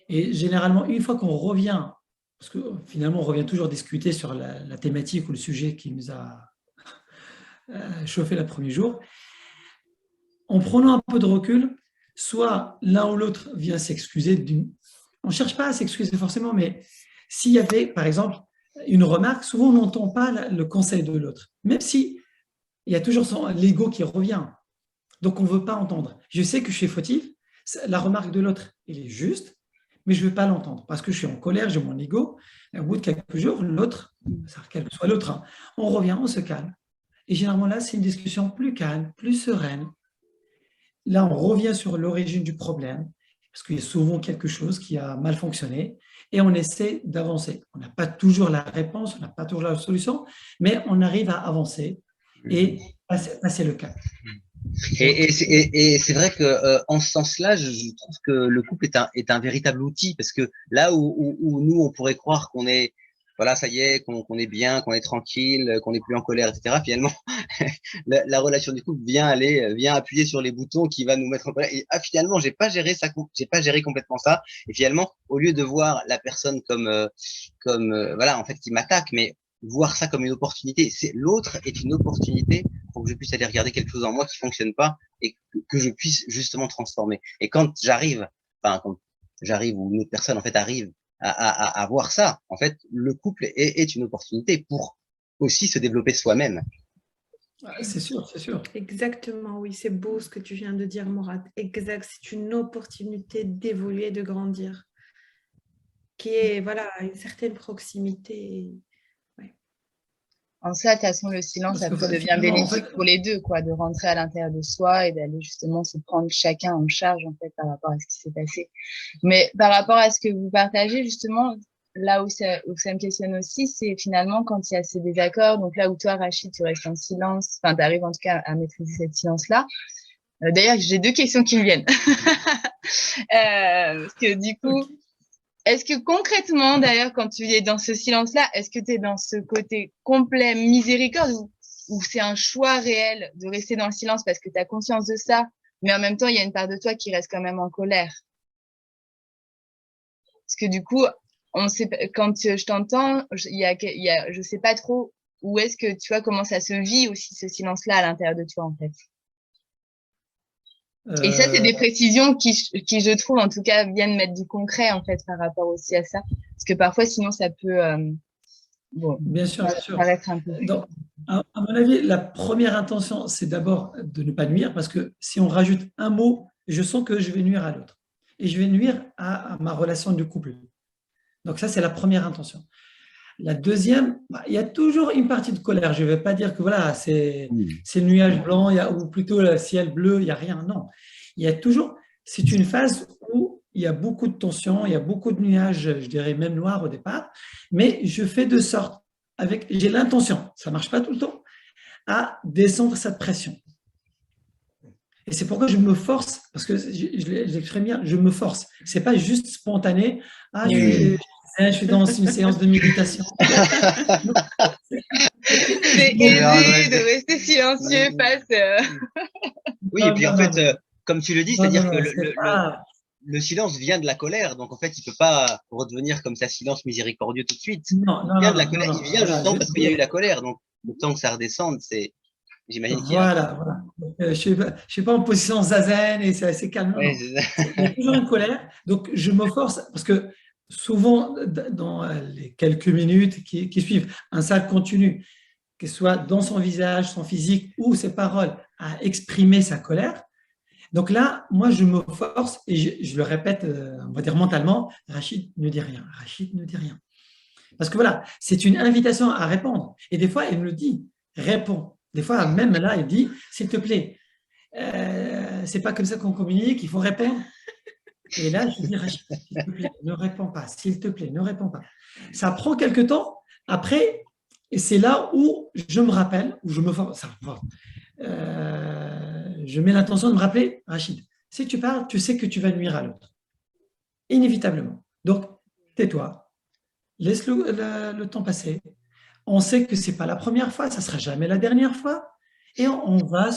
Et généralement, une fois qu'on revient, parce que finalement, on revient toujours discuter sur la thématique ou le sujet qui nous a chauffé le premier jour, en prenant un peu de recul, soit l'un ou l'autre vient s'excuser. On ne cherche pas à s'excuser forcément, mais s'il y avait, par exemple, une remarque, souvent on n'entend pas le conseil de l'autre, même si il y a toujours l'ego qui revient. Donc on ne veut pas entendre. Je sais que je suis fautif, la remarque de l'autre, elle est juste, mais je ne veux pas l'entendre parce que je suis en colère, j'ai mon ego. Et au bout de quelques jours, l'autre, quel que soit l'autre, hein, on revient, on se calme. Et généralement là, c'est une discussion plus calme, plus sereine. Là, on revient sur l'origine du problème, parce qu'il y a souvent quelque chose qui a mal fonctionné, et on essaie d'avancer. On n'a pas toujours la réponse, on n'a pas toujours la solution, mais on arrive à avancer et passer le cap. Et c'est vrai que en ce sens-là, je trouve que le couple est un véritable outil, parce que là où nous, on pourrait croire qu'on est, voilà, ça y est, qu'on est bien, qu'on est tranquille, qu'on n'est plus en colère, etc. Finalement, la relation du couple vient appuyer sur les boutons qui va nous mettre en colère. Et finalement, j'ai pas géré complètement ça. Et finalement, au lieu de voir la personne comme voilà, en fait, qui m'attaque, mais voir ça comme une opportunité. L'autre est une opportunité pour que je puisse aller regarder quelque chose en moi qui fonctionne pas et que je puisse justement transformer. Et quand j'arrive ou une autre personne en fait arrive à voir ça, en fait, le couple est une opportunité pour aussi se développer soi-même. C'est sûr, c'est sûr. Exactement, oui, c'est beau ce que tu viens de dire, Mourad. Exact, c'est une opportunité d'évoluer, de grandir, qui est, voilà, une certaine proximité. En ça, de toute façon, le silence, Parce que après, devient finalement, bénéfique pour les deux, quoi, de rentrer à l'intérieur de soi et d'aller justement se prendre chacun en charge, en fait, par rapport à ce qui s'est passé. Mais par rapport à ce que vous partagez, justement, là où ça me questionne aussi, c'est finalement quand il y a ces désaccords, donc là où toi, Rachid, tu restes en silence, enfin, tu arrives en tout cas à maîtriser ce silence-là. D'ailleurs, j'ai 2 questions qui me viennent. Parce que du coup, est-ce que concrètement, d'ailleurs, quand tu es dans ce silence-là, est-ce que tu es dans ce côté complet miséricorde ou c'est un choix réel de rester dans le silence parce que tu as conscience de ça, mais en même temps, il y a une part de toi qui reste quand même en colère? Parce que du coup, on sait, quand je t'entends, je sais pas trop où est-ce que tu vois comment ça se vit aussi ce silence-là à l'intérieur de toi, en fait. Et ça, c'est des précisions qui, je trouve, en tout cas, viennent mettre du concret, en fait, par rapport aussi à ça. Parce que parfois, sinon, ça peut bien sûr. paraître un peu... Donc, à mon avis, la première intention, c'est d'abord de ne pas nuire, parce que si on rajoute un mot, je sens que je vais nuire à l'autre. Et je vais nuire à ma relation de couple. Donc ça, c'est la première intention. La deuxième, il y a toujours une partie de colère. Je ne vais pas dire que voilà, c'est le nuage blanc, ou plutôt le ciel bleu, il n'y a rien. Non, il y a toujours, c'est une phase où il y a beaucoup de tension, il y a beaucoup de nuages, je dirais même noirs au départ, mais je fais de sorte, j'ai l'intention, ça ne marche pas tout le temps, à descendre cette pression. Et c'est pourquoi je me force, parce que je l'exprime bien, je me force. Ce n'est pas juste spontané. Ah, je suis dans une séance de méditation. C'est aisé de rester silencieux face... Oui, et puis en fait, comme tu le dis, c'est-à-dire que le silence vient de la colère, donc en fait, il ne peut pas redevenir comme ça silence miséricordieux tout de suite. Il vient de la colère, il vient justement parce qu'il y a eu la colère, donc le temps que ça redescende, c'est... J'imagine qu'il y a... Voilà. Je ne suis pas en position zazen et c'est assez calme. Ouais, il y a toujours une colère, donc je me force, parce que souvent, dans les quelques minutes qui suivent, un cercle continu, que ce soit dans son visage, son physique ou ses paroles, à exprimer sa colère. Donc là, moi, je me force et je le répète, on va dire mentalement, Rachid ne dit rien, Rachid ne dit rien. Parce que voilà, c'est une invitation à répondre. Et des fois, il me le dit, réponds. Des fois, même là, il dit, s'il te plaît, c'est pas comme ça qu'on communique, il faut répondre. Et là, je dis, Rachid, s'il te plaît, ne réponds pas, s'il te plaît, ne réponds pas. Ça prend quelque temps. Après, et c'est là où je me rappelle, où je me force, je mets l'intention de me rappeler, Rachid, si tu parles, tu sais que tu vas nuire à l'autre. Inévitablement. Donc, tais-toi, laisse le temps passer. On sait que ce n'est pas la première fois, ça ne sera jamais la dernière fois. Et on va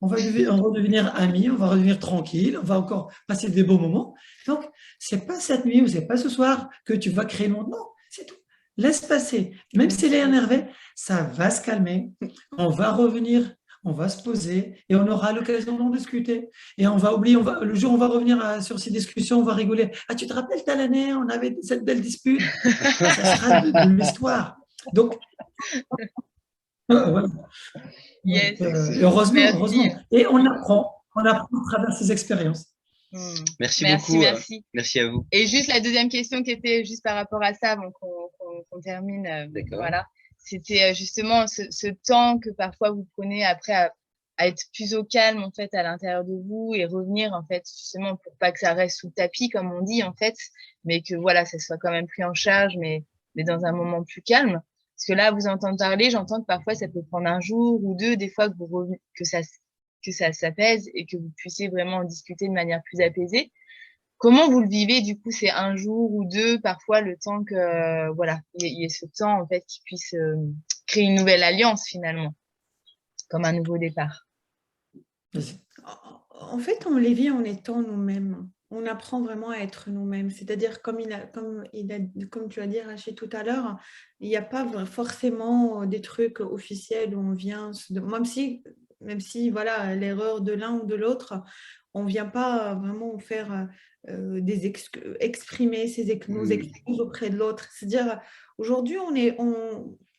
on va redevenir amis, on va redevenir tranquille, on va encore passer des beaux moments. Donc, c'est pas cette nuit ou c'est pas ce soir que tu vas créer le monde. Non, c'est tout. Laisse passer. Même s'il est énervé, ça va se calmer. On va revenir, on va se poser et on aura l'occasion d'en discuter. Et on va oublier, le jour où on va revenir sur ces discussions, on va rigoler. Ah, tu te rappelles, telle année, on avait cette belle dispute. Ça sera de l'histoire. Donc, voilà. Yes. Heureusement, Merci. heureusement. Et on apprend à travers ces expériences. Merci beaucoup. Merci à vous. Et juste la deuxième question qui était juste par rapport à ça, avant qu'on termine, voilà, c'était justement ce temps que parfois vous prenez après à être plus au calme en fait à l'intérieur de vous et revenir en fait justement pour pas que ça reste sous le tapis comme on dit en fait, mais que voilà, ça soit quand même pris en charge, mais dans un moment plus calme. Parce que là, vous entendre parler, j'entends que parfois ça peut prendre un jour ou deux, des fois que ça s'apaise et que vous puissiez vraiment en discuter de manière plus apaisée. Comment vous le vivez du coup, c'est un jour ou deux, parfois le temps que voilà, il y ait ce temps en fait qui puisse créer une nouvelle alliance finalement, comme un nouveau départ. En fait, on les vit en étant nous-mêmes. On apprend vraiment à être nous-mêmes. C'est-à-dire, comme tu as dit, Rachid, tout à l'heure, il n'y a pas forcément des trucs officiels où on vient, même si voilà, l'erreur de l'un ou de l'autre, on ne vient pas vraiment faire exprimer nos excuses auprès de l'autre. C'est-à-dire, aujourd'hui,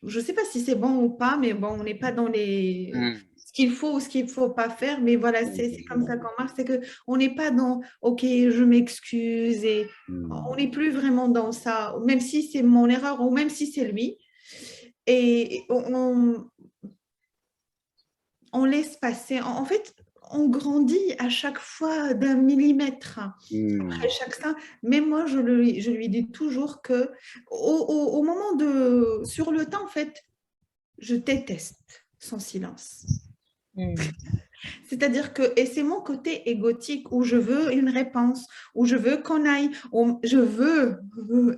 je ne sais pas si c'est bon ou pas, mais bon, on n'est pas dans ce qu'il faut ou ce qu'il ne faut pas faire, mais voilà, c'est comme ça qu'on marche, c'est qu'on n'est pas dans « ok, je m'excuse » et on n'est plus vraiment dans ça, même si c'est mon erreur ou même si c'est lui. Et on laisse passer. En fait, on grandit à chaque fois d'un millimètre après chaque ça. Mais moi, je lui dis toujours que au moment sur le temps, en fait, je déteste son silence. C'est-à-dire que, et c'est mon côté égotique où je veux une réponse, où je veux qu'on aille,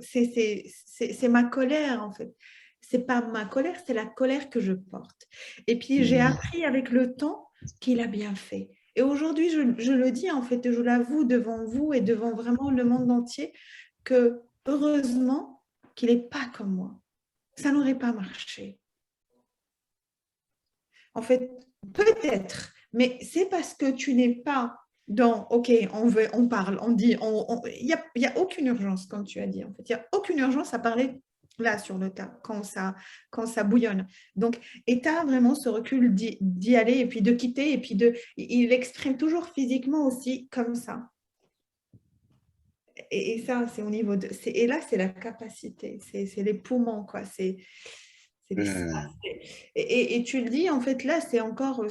c'est ma colère en fait. C'est pas ma colère, c'est la colère que je porte. Et puis j'ai appris avec le temps qu'il a bien fait. Et aujourd'hui, je le dis en fait, je l'avoue devant vous et devant vraiment le monde entier, que heureusement qu'il n'est pas comme moi. Ça n'aurait pas marché. En fait, peut-être, mais c'est parce que tu n'es pas dans « ok, on parle, on dit, il n'y a aucune urgence, comme tu as dit. En fait, il n'y a aucune urgence à parler là sur le tas, quand ça bouillonne. Donc, et tu as vraiment ce recul d'y aller et puis de quitter et puis il l'exprime toujours physiquement aussi comme ça. Et ça, c'est au niveau de… Et là, c'est la capacité, c'est les poumons, quoi. Et tu le dis, en fait, là, c'est encore…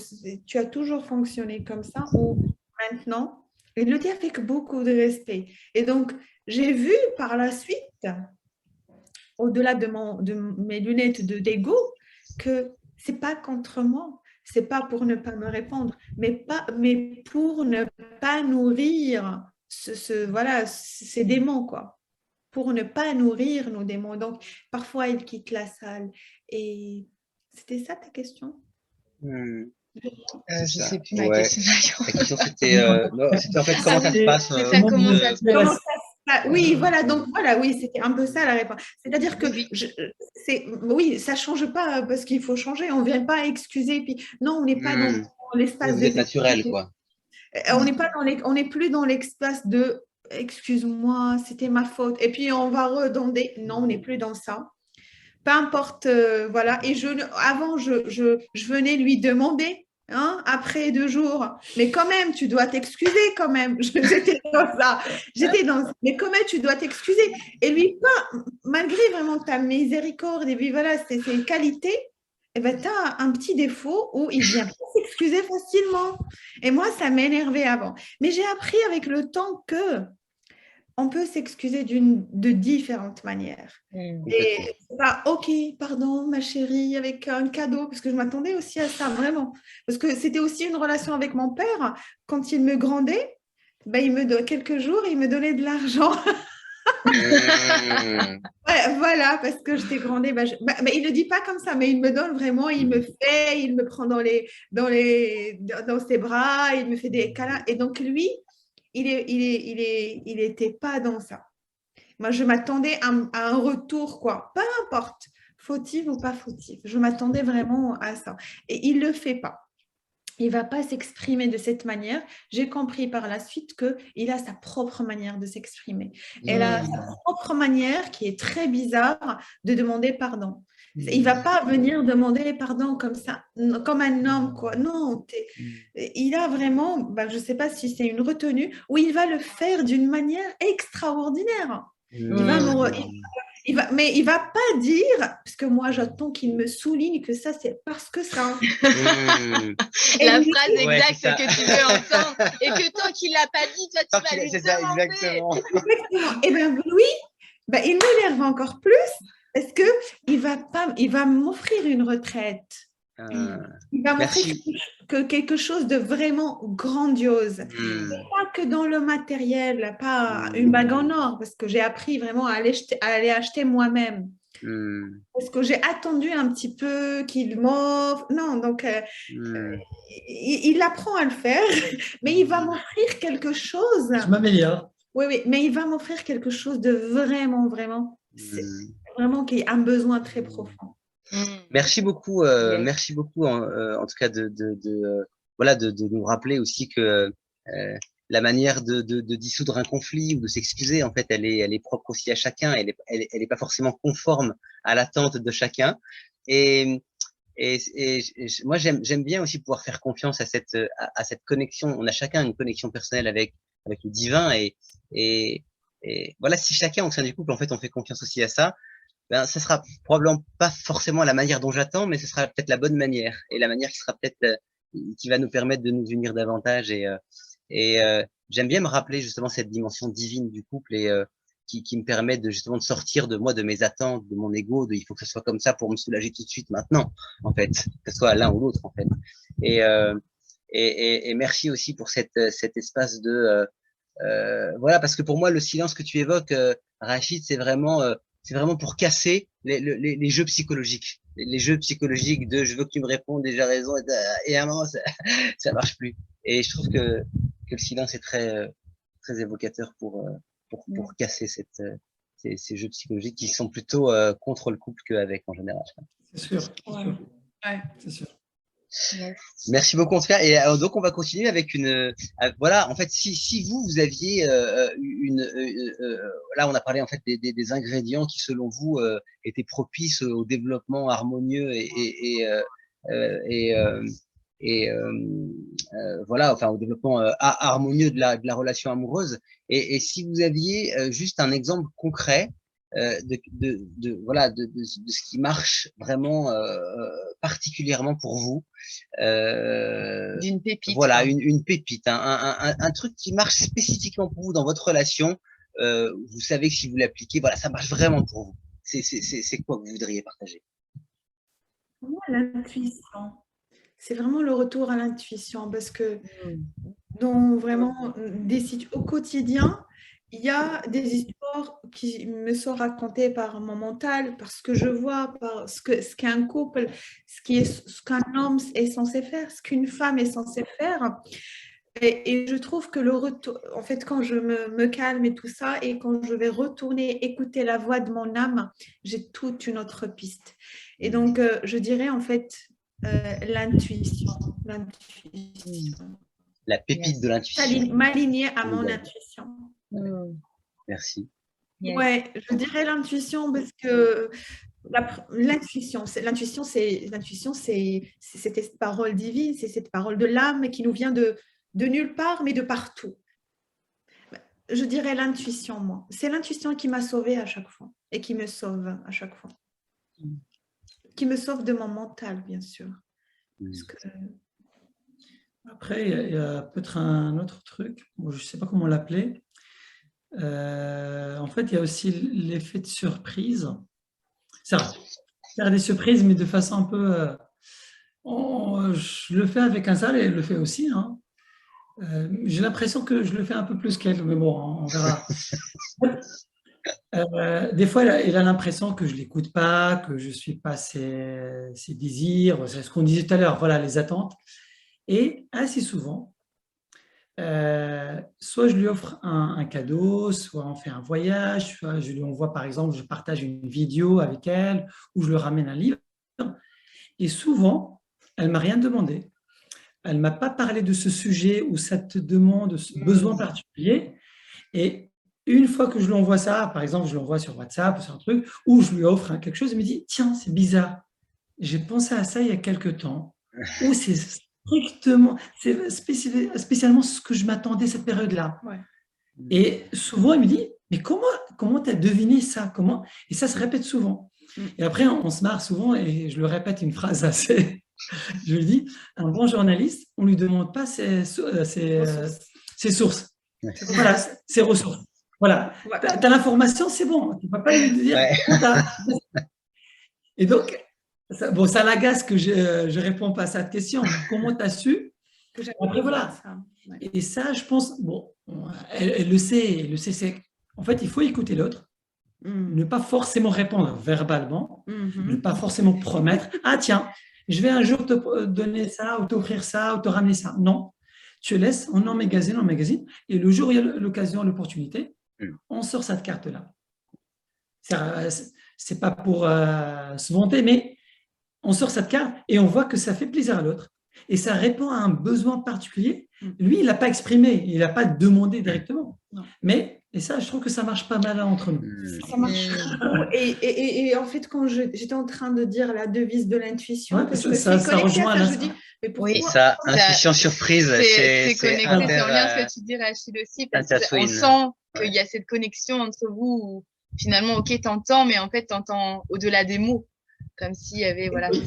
Tu as toujours fonctionné comme ça ou maintenant… Et le dit avec beaucoup de respect. Et donc, j'ai vu par la suite, au-delà de mes lunettes d'ego, que ce n'est pas contre moi. Ce n'est pas pour ne pas me répondre, mais pour ne pas nourrir ces démons, quoi. Pour ne pas nourrir nos démons. Donc, parfois, ils quittent la salle. Et c'était ça ta question? Je ne sais plus ma question. La question, c'était en fait comment ça se passe. Oui, voilà, donc voilà, oui, c'était un peu ça la réponse. C'est-à-dire que oui, ça ne change pas parce qu'il faut changer. On ne vient pas excuser. Puis, non, on n'est pas dans l'espace vous êtes naturel, quoi. On n'est plus dans l'espace de excuse-moi, c'était ma faute. Et puis on va redonder. Non, on n'est plus dans ça. Peu importe, voilà. Et avant, je venais lui demander, hein, après 2 jours, mais quand même, tu dois t'excuser quand même. J'étais dans ça. Mais quand même, tu dois t'excuser. Et lui, malgré vraiment ta miséricorde, et puis voilà, c'est une qualité, eh ben, tu as un petit défaut où il vient pas s'excuser facilement. Et moi, ça m'énervait avant. Mais j'ai appris avec le temps que on peut s'excuser de différentes manières. Et bah, ok, pardon, ma chérie, avec un cadeau, parce que je m'attendais aussi à ça, vraiment. Parce que c'était aussi une relation avec mon père. Quand il me grondait, bah, quelques jours, il me donnait de l'argent. Ouais, voilà, parce que je t'ai grondé. Mais il ne dit pas comme ça, mais il me donne vraiment, il me prend dans ses bras, il me fait des câlins. Et donc, lui, il était pas dans ça. Moi, je m'attendais à un retour, quoi. Peu importe, fautif ou pas fautif. Je m'attendais vraiment à ça. Et il ne le fait pas. Il ne va pas s'exprimer de cette manière. J'ai compris par la suite qu'il a sa propre manière de s'exprimer. Elle a sa propre manière qui est très bizarre de demander pardon. Il ne va pas venir demander pardon comme ça, comme un homme, quoi. Non, il a vraiment, je ne sais pas si c'est une retenue, ou il va le faire d'une manière extraordinaire. Mais il ne va pas dire, parce que moi j'attends qu'il me souligne que ça c'est parce que ça. La phrase exacte que tu veux entendre et que tant qu'il ne l'a pas dit, toi tu vas lui demander. Exactement. Et bien lui, il m'énerve encore plus parce qu'il va m'offrir une retraite. Il va m'offrir quelque chose de vraiment grandiose. Pas que dans le matériel, pas une bague en or, parce que j'ai appris vraiment à aller acheter moi-même. Parce que j'ai attendu un petit peu qu'il m'offre. Non, donc il apprend à le faire, mais il va m'offrir quelque chose. Je m'améliore. Oui, mais il va m'offrir quelque chose de vraiment, vraiment, qui a un besoin très profond. Merci beaucoup, merci beaucoup en tout cas de nous rappeler aussi que la manière de dissoudre un conflit ou de s'excuser, en fait, elle est propre aussi à chacun. Elle est pas forcément conforme à l'attente de chacun. Et moi, j'aime bien aussi pouvoir faire confiance à cette connexion. On a chacun une connexion personnelle avec le divin et voilà, si chacun au sein du couple, en fait, on fait confiance aussi à ça, ça sera probablement pas forcément la manière dont j'attends, mais ce sera peut-être la bonne manière et la manière qui sera peut-être qui va nous permettre de nous unir davantage. Et j'aime bien me rappeler justement cette dimension divine du couple et qui me permet justement de sortir de mes attentes, de mon ego, il faut que ce soit comme ça pour me soulager tout de suite maintenant, en fait, que ce soit l'un ou l'autre, en fait. Et merci aussi pour cet espace de voilà, parce que pour moi, le silence que tu évoques, Rachid, c'est vraiment pour casser les jeux psychologiques. Les jeux psychologiques de je veux que tu me répondes et j'ai raison et à un moment, ça marche plus. Et je trouve que le silence est très, très évocateur pour casser ces jeux psychologiques qui sont plutôt contre le couple qu'avec en général. C'est sûr. Ouais. C'est sûr. Yes. Merci beaucoup en tout cas. Et donc on va continuer avec voilà, en fait, si vous aviez là on a parlé en fait des ingrédients qui selon vous étaient propices au développement harmonieux voilà, enfin au développement harmonieux de la relation amoureuse. Et si vous aviez juste un exemple concret voilà de ce qui marche vraiment particulièrement pour vous, d'une pépite, voilà, une pépite, un truc qui marche spécifiquement pour vous dans votre relation, vous savez que si vous l'appliquez, voilà, ça marche vraiment pour vous. C'est quoi que vous voudriez partager? L'intuition. C'est vraiment le retour à l'intuition parce que dans vraiment au quotidien, il y a des histoires qui me sont racontées par mon mental, parce que je vois, par ce qu'un couple, ce qu'un homme est censé faire, ce qu'une femme est censée faire. Et je trouve que le retour, en fait, quand je me calme et tout ça, et quand je vais retourner écouter la voix de mon âme, j'ai toute une autre piste. Et donc, je dirais en fait l'intuition. La pépite de l'intuition. M'aligner à mon intuition. Merci. Ouais, je dirais l'intuition parce que l'intuition, c'est cette parole divine, c'est cette parole de l'âme qui nous vient de nulle part, mais de partout. Je dirais l'intuition, moi. C'est l'intuition qui m'a sauvée à chaque fois et qui me sauve à chaque fois. Qui me sauve de mon mental, bien sûr. Parce que... Après, il y a peut-être un autre truc, bon, je ne sais pas comment l'appeler. En fait, il y a aussi l'effet de surprise. C'est vrai, faire des surprises, mais de façon un peu... je le fais avec Azal et elle le fait aussi. Hein. J'ai l'impression que je le fais un peu plus qu'elle, mais bon, on verra. Des fois, elle a l'impression que je ne l'écoute pas, que je ne suis pas ses désirs, c'est ce qu'on disait tout à l'heure, voilà, les attentes. Et assez souvent, soit je lui offre un cadeau, soit on fait un voyage, soit je lui envoie, par exemple, je partage une vidéo avec elle, ou je lui ramène un livre. Et souvent, elle ne m'a rien demandé. Elle ne m'a pas parlé de ce sujet ou cette demande, ce besoin particulier. Et une fois que je lui envoie ça, par exemple, je l'envoie sur WhatsApp ou sur un truc, ou je lui offre quelque chose, elle me dit, tiens, c'est bizarre. J'ai pensé à ça il y a quelque temps. Ou c'est strictement, c'est spécialement ce que je m'attendais cette période-là. Ouais. Et souvent, elle me dit, mais comment tu as deviné ça? Comment? Et ça se répète souvent. Et après, on se marre souvent et je le répète une phrase assez. Je lui dis, un bon journaliste, on ne lui demande pas ses sources. Voilà, ses ressources. Voilà. Ouais. Tu as l'information, c'est bon. Tu ne vas pas lui dire. Et donc, ça l'agace que je ne réponds pas à cette question. Comment tu as su? Après, voilà. Ça. Ouais. Et ça, je pense, bon, elle le sait, c'est. En fait, il faut écouter l'autre, ne pas forcément répondre verbalement, ne pas forcément promettre. Ah, tiens, je vais un jour te donner ça, ou t'offrir ça, ou te ramener ça. Non. Tu laisses, on emmagasine, et le jour où il y a l'occasion, l'opportunité, on sort cette carte-là. C'est pas pour se vanter, mais on sort cette carte et on voit que ça fait plaisir à l'autre. Et ça répond à un besoin particulier. Lui, il n'a pas exprimé, il n'a pas demandé directement. Non. Mais, et ça, je trouve que ça marche pas mal entre nous. Ça marche. Et en fait, quand j'étais en train de dire la devise de l'intuition, ouais, ça rejoint à ça, je dis, mais pourquoi oui, ça, intuition surprise, c'est connecté, c'est en lien ce que tu dis, Rachid, aussi, parce qu'on sent qu'il y a cette connexion entre vous où finalement, ok, t'entends, mais en fait, t'entends au-delà des mots, comme s'il y avait, voilà. Oui,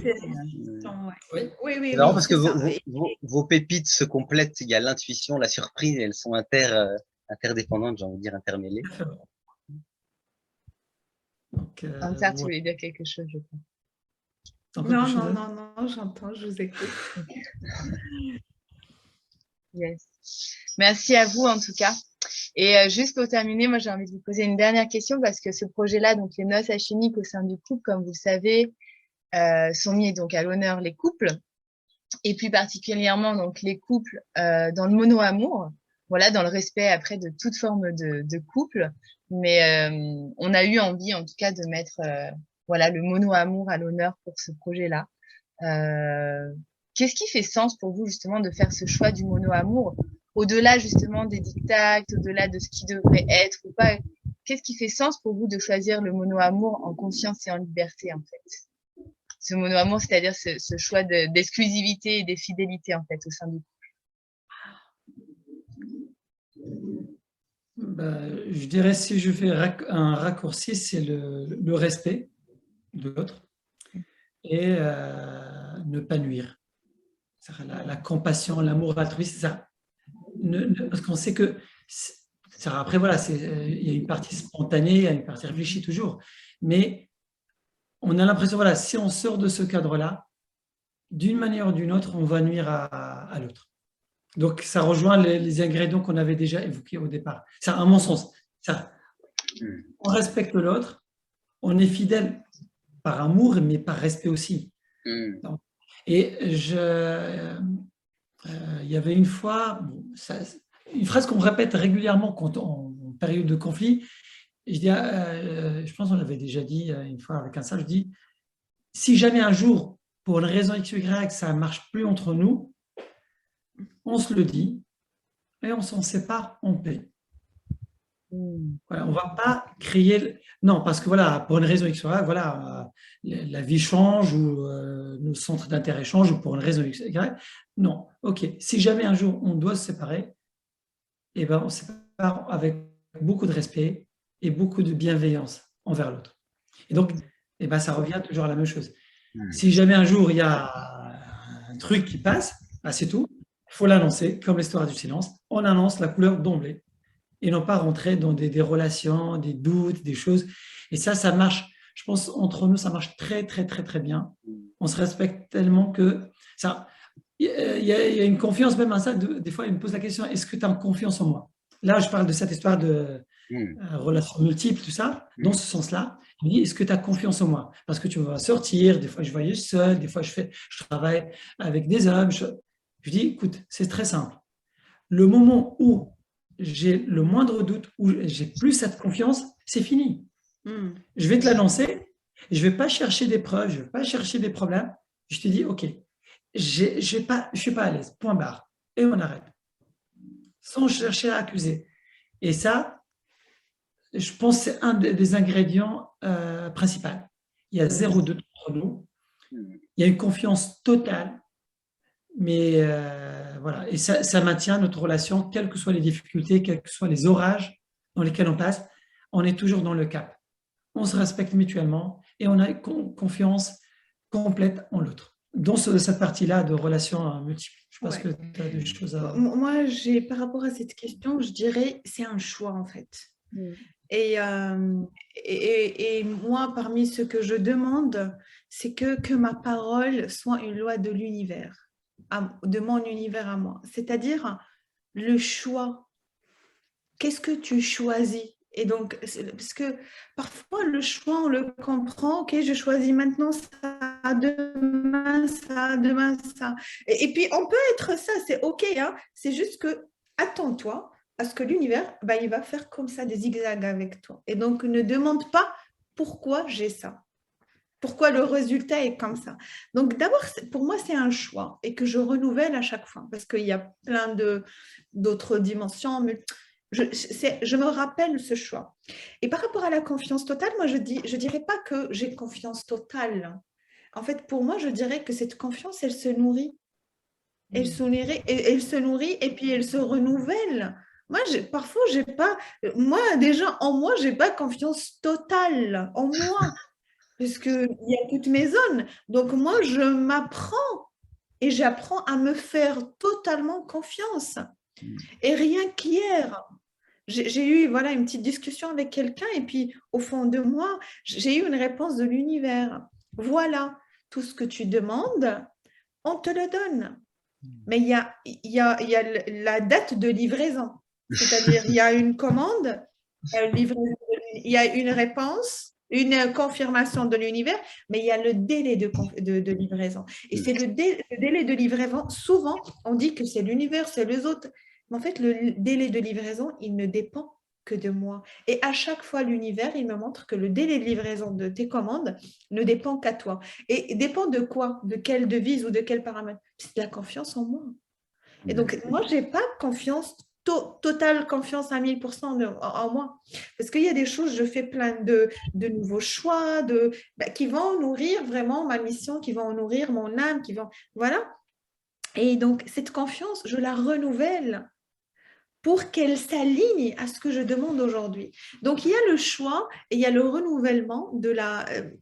parce que vos pépites se complètent, il y a l'intuition, la surprise, et elles sont interdépendantes, j'ai envie de dire intermêlées. Donc, Hunter, tu voulais dire quelque chose, je crois. Non, j'entends, je vous écoute. Yes. Merci à vous, en tout cas. Et juste pour terminer, moi, j'ai envie de vous poser une dernière question parce que ce projet-là, donc les noces alchimiques au sein du couple, comme vous le savez, sont mis donc à l'honneur les couples et plus particulièrement donc les couples dans le mono-amour, voilà, dans le respect après de toute forme de couple. Mais on a eu envie, en tout cas, de mettre voilà, le mono-amour à l'honneur pour ce projet-là. Qu'est-ce qui fait sens pour vous, justement, de faire ce choix du mono-amour, au-delà, justement, des dictats, au-delà de ce qui devrait être ou pas? Qu'est-ce qui fait sens pour vous de choisir le mono-amour en conscience et en liberté, en fait? Ce mono-amour, c'est-à-dire ce choix d'exclusivité et des fidélités, en fait, au sein du couple. Je dirais, si je fais un raccourci, c'est le respect de l'autre et ne pas nuire. La compassion, l'amour altruiste, c'est ça. Parce qu'on sait que, après, voilà, il y a une partie spontanée, il y a une partie réfléchie toujours, mais on a l'impression, voilà, si on sort de ce cadre-là, d'une manière ou d'une autre, on va nuire à l'autre. Donc, ça rejoint les ingrédients qu'on avait déjà évoqués au départ. Ça, à mon sens, ça, on respecte l'autre, on est fidèle par amour, mais par respect aussi. Donc, et il y avait une fois, une phrase qu'on répète régulièrement quand en période de conflit. Je pense qu'on l'avait déjà dit une fois avec un sage, je dis, si jamais un jour, pour une raison X ou Y, ça ne marche plus entre nous, on se le dit et on s'en sépare en paix. Voilà, on ne va pas créer... Non, parce que voilà, pour une raison X ou Y, voilà, la vie change ou nos centres d'intérêt changent pour une raison X ou Y. Non, ok. Si jamais un jour on doit se séparer, eh ben, on se sépare avec beaucoup de respect et beaucoup de bienveillance envers l'autre. Et donc, eh ben, ça revient toujours à la même chose. Si jamais un jour il y a un truc qui passe, ben, c'est tout. Il faut l'annoncer, comme l'histoire du silence. On annonce la couleur d'emblée et non pas rentrer dans des relations, des doutes, des choses. Et ça marche. Je pense entre nous, ça marche très, très, très, très bien. On se respecte tellement que ça. Il y a une confiance même à ça. Des fois, il me pose la question, est-ce que tu as confiance en moi? Là, je parle de cette histoire de relations multiples, tout ça, dans ce sens-là. Il me dit, est-ce que tu as confiance en moi? Parce que tu vas sortir, des fois je voyage seul, des fois je travaille avec des hommes. Je dis, écoute, c'est très simple. Le moment où j'ai le moindre doute, où j'ai plus cette confiance, c'est fini. Je vais te l'annoncer, je ne vais pas chercher des preuves, je ne vais pas chercher des problèmes. Je te dis, OK, je ne suis pas à l'aise, point barre. Et on arrête. Sans chercher à accuser. Et ça, je pense que c'est un des ingrédients principaux. Il y a zéro doute entre nous. Il y a une confiance totale. Mais voilà, et ça maintient notre relation, quelles que soient les difficultés, quels que soient les orages dans lesquels on passe, on est toujours dans le cap. On se respecte mutuellement et on a confiance complète en l'autre. Dans cette partie-là de relations multiples. Je pense que tu as des choses à... Moi, par rapport à cette question, je dirais c'est un choix en fait. Et moi, parmi ce que je demande, c'est que ma parole soit une loi de l'univers, de mon univers à moi. C'est-à-dire le choix. Qu'est-ce que tu choisis? Et donc, parce que parfois, le choix, on le comprend. Ok, je choisis maintenant ça, demain ça. Et puis, on peut être ça, c'est ok. Hein, c'est juste que, attends-toi à ce que l'univers, il va faire comme ça, des zigzags avec toi. Et donc, ne demande pas pourquoi j'ai ça. Pourquoi le résultat est comme ça. Donc, d'abord, pour moi, c'est un choix et que je renouvelle à chaque fois parce qu'il y a plein d'autres dimensions. Mais je me rappelle ce choix. Et par rapport à la confiance totale, moi, je dirais pas que j'ai confiance totale. En fait, pour moi, je dirais que cette confiance, elle se nourrit. Elle se nourrit et puis elle se renouvelle. Moi, parfois, j'ai pas... Moi, déjà, en moi, j'ai pas confiance totale en moi. Parce qu'il y a toutes mes zones. Donc, moi, je m'apprends et j'apprends à me faire totalement confiance. Et rien qu'hier, j'ai eu une petite discussion avec quelqu'un et puis au fond de moi, j'ai eu une réponse de l'univers. Voilà, tout ce que tu demandes, on te le donne. Mais il y a la date de livraison. C'est-à-dire, il y a une commande, il y a une réponse, une confirmation de l'univers, mais il y a le délai de livraison. Et c'est le délai de livraison. Souvent, on dit que c'est l'univers, c'est les autres. Mais en fait, le délai de livraison, il ne dépend que de moi. Et à chaque fois, l'univers, il me montre que le délai de livraison de tes commandes ne dépend qu'à toi. Et dépend de quoi? De quelle devise ou de quel paramètre? C'est de la confiance en moi. Et donc, moi, je n'ai pas confiance totale confiance à 1000% en moi. Parce qu'il y a des choses, je fais plein de nouveaux choix qui vont nourrir vraiment ma mission, qui vont nourrir mon âme, voilà. Et donc, cette confiance, je la renouvelle pour qu'elle s'aligne à ce que je demande aujourd'hui. Donc, il y a le choix et il y a le renouvellement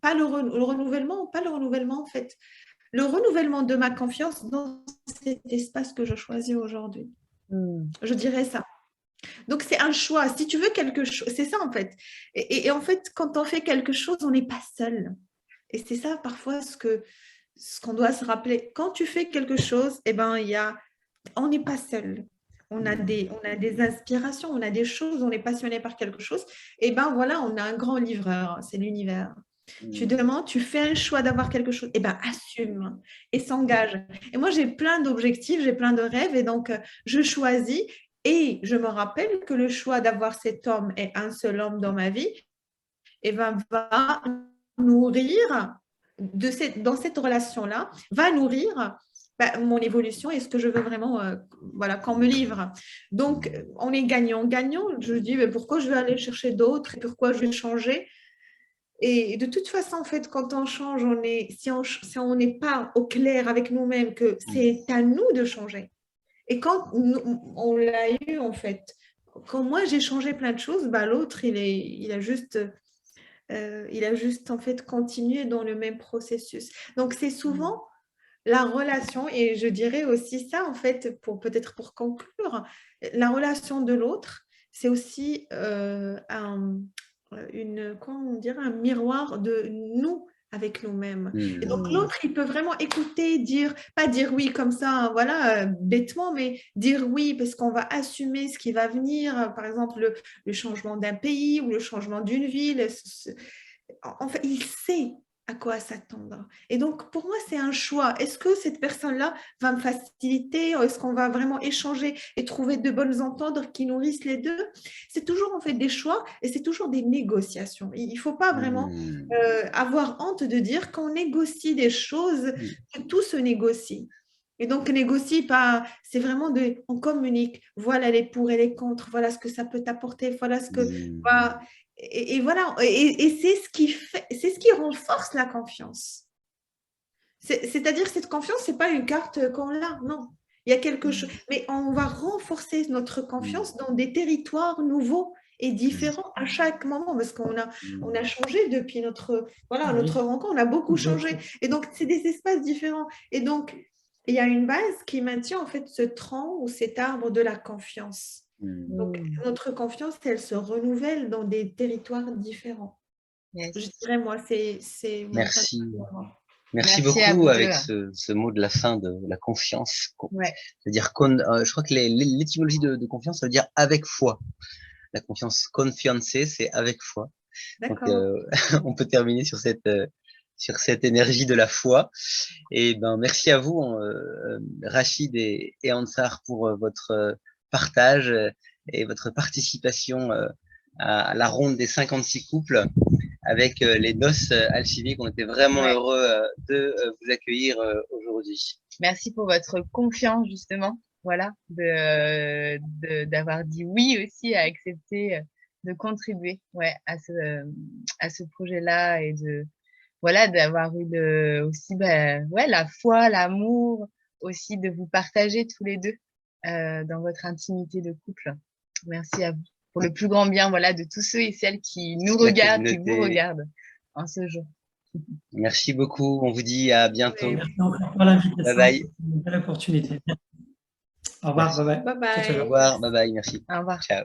pas le renouvellement en fait, le renouvellement de ma confiance dans cet espace que je choisis aujourd'hui. Je dirais ça. Donc, c'est un choix. Si tu veux quelque chose, c'est ça en fait. Et en fait, quand on fait quelque chose, on n'est pas seul. Et c'est ça parfois ce qu'on doit se rappeler. Quand tu fais quelque chose, on n'est pas seul. On a des inspirations, on a des choses, on est passionné par quelque chose. Et voilà, on a un grand livreur, c'est l'univers. Tu demandes, tu fais un choix d'avoir quelque chose, assume et s'engage. Et moi, j'ai plein d'objectifs, j'ai plein de rêves et donc je choisis et je me rappelle que le choix d'avoir cet homme et un seul homme dans ma vie va nourrir, dans cette relation-là, va nourrir mon évolution et ce que je veux vraiment qu'on me livre. Donc, on est gagnant. Je dis, mais pourquoi je vais aller chercher d'autres et pourquoi je vais changer? Et de toute façon, en fait, quand on change, si on n'est pas au clair avec nous-mêmes que c'est à nous de changer. Et quand on l'a eu, en fait, quand moi j'ai changé plein de choses, l'autre, il a juste en fait continué dans le même processus. Donc, c'est souvent la relation, et je dirais aussi ça, en fait, peut-être pour conclure, la relation de l'autre, c'est aussi un miroir de nous, avec nous-mêmes. Hmm. Et donc l'autre, il peut vraiment écouter, pas dire oui comme ça, voilà, bêtement, mais dire oui parce qu'on va assumer ce qui va venir, par exemple le changement d'un pays ou le changement d'une ville. En fait, il sait à quoi s'attendre. Et donc, pour moi, c'est un choix. Est-ce que cette personne-là va me faciliter? Est-ce qu'on va vraiment échanger et trouver de bonnes ententes qui nourrissent les deux? C'est toujours en fait des choix et c'est toujours des négociations. Il ne faut pas vraiment avoir honte de dire qu'on négocie des choses, que tout se négocie. Et donc, négocie pas, c'est vraiment on communique. Voilà les pour et les contre, voilà ce que ça peut t'apporter, voilà ce que. Voilà. Et voilà, et c'est c'est ce qui renforce la confiance. C'est-à-dire que cette confiance, ce n'est pas une carte qu'on a, non. Il y a quelque chose, mais on va renforcer notre confiance dans des territoires nouveaux et différents à chaque moment, parce qu'on a changé depuis notre rencontre, on a beaucoup changé. Et donc, c'est des espaces différents. Et donc, il y a une base qui maintient en fait ce tronc ou cet arbre de la confiance. Donc, notre confiance, elle se renouvelle dans des territoires différents. Yes. Je dirais, moi, c'est Merci. Merci beaucoup avec ce mot de la fin de la confiance. Ouais. C'est-à-dire, je crois que l'étymologie de confiance, ça veut dire avec foi. La confiance, confiance, c'est avec foi. Donc, on peut terminer sur cette énergie de la foi. Et ben, merci à vous, Rachid et Ansar, pour votre partage et votre participation à la ronde des 56 couples avec les noces alchimiques. On était vraiment heureux de vous accueillir aujourd'hui. Merci pour votre confiance, justement. Voilà, d'avoir dit oui aussi, à accepter de contribuer à ce projet-là et d'avoir eu aussi la foi, l'amour, aussi de vous partager tous les deux dans votre intimité de couple. Merci à vous pour le plus grand bien de tous ceux et celles qui nous regardent, qui vous regardent en ce jour. Merci beaucoup. On vous dit à bientôt. Merci encore pour l'invitation. Bye bye. C'est une belle opportunité. Au revoir. Bye bye. Bye bye. Au revoir. Bye bye. Merci. Au revoir. Ciao.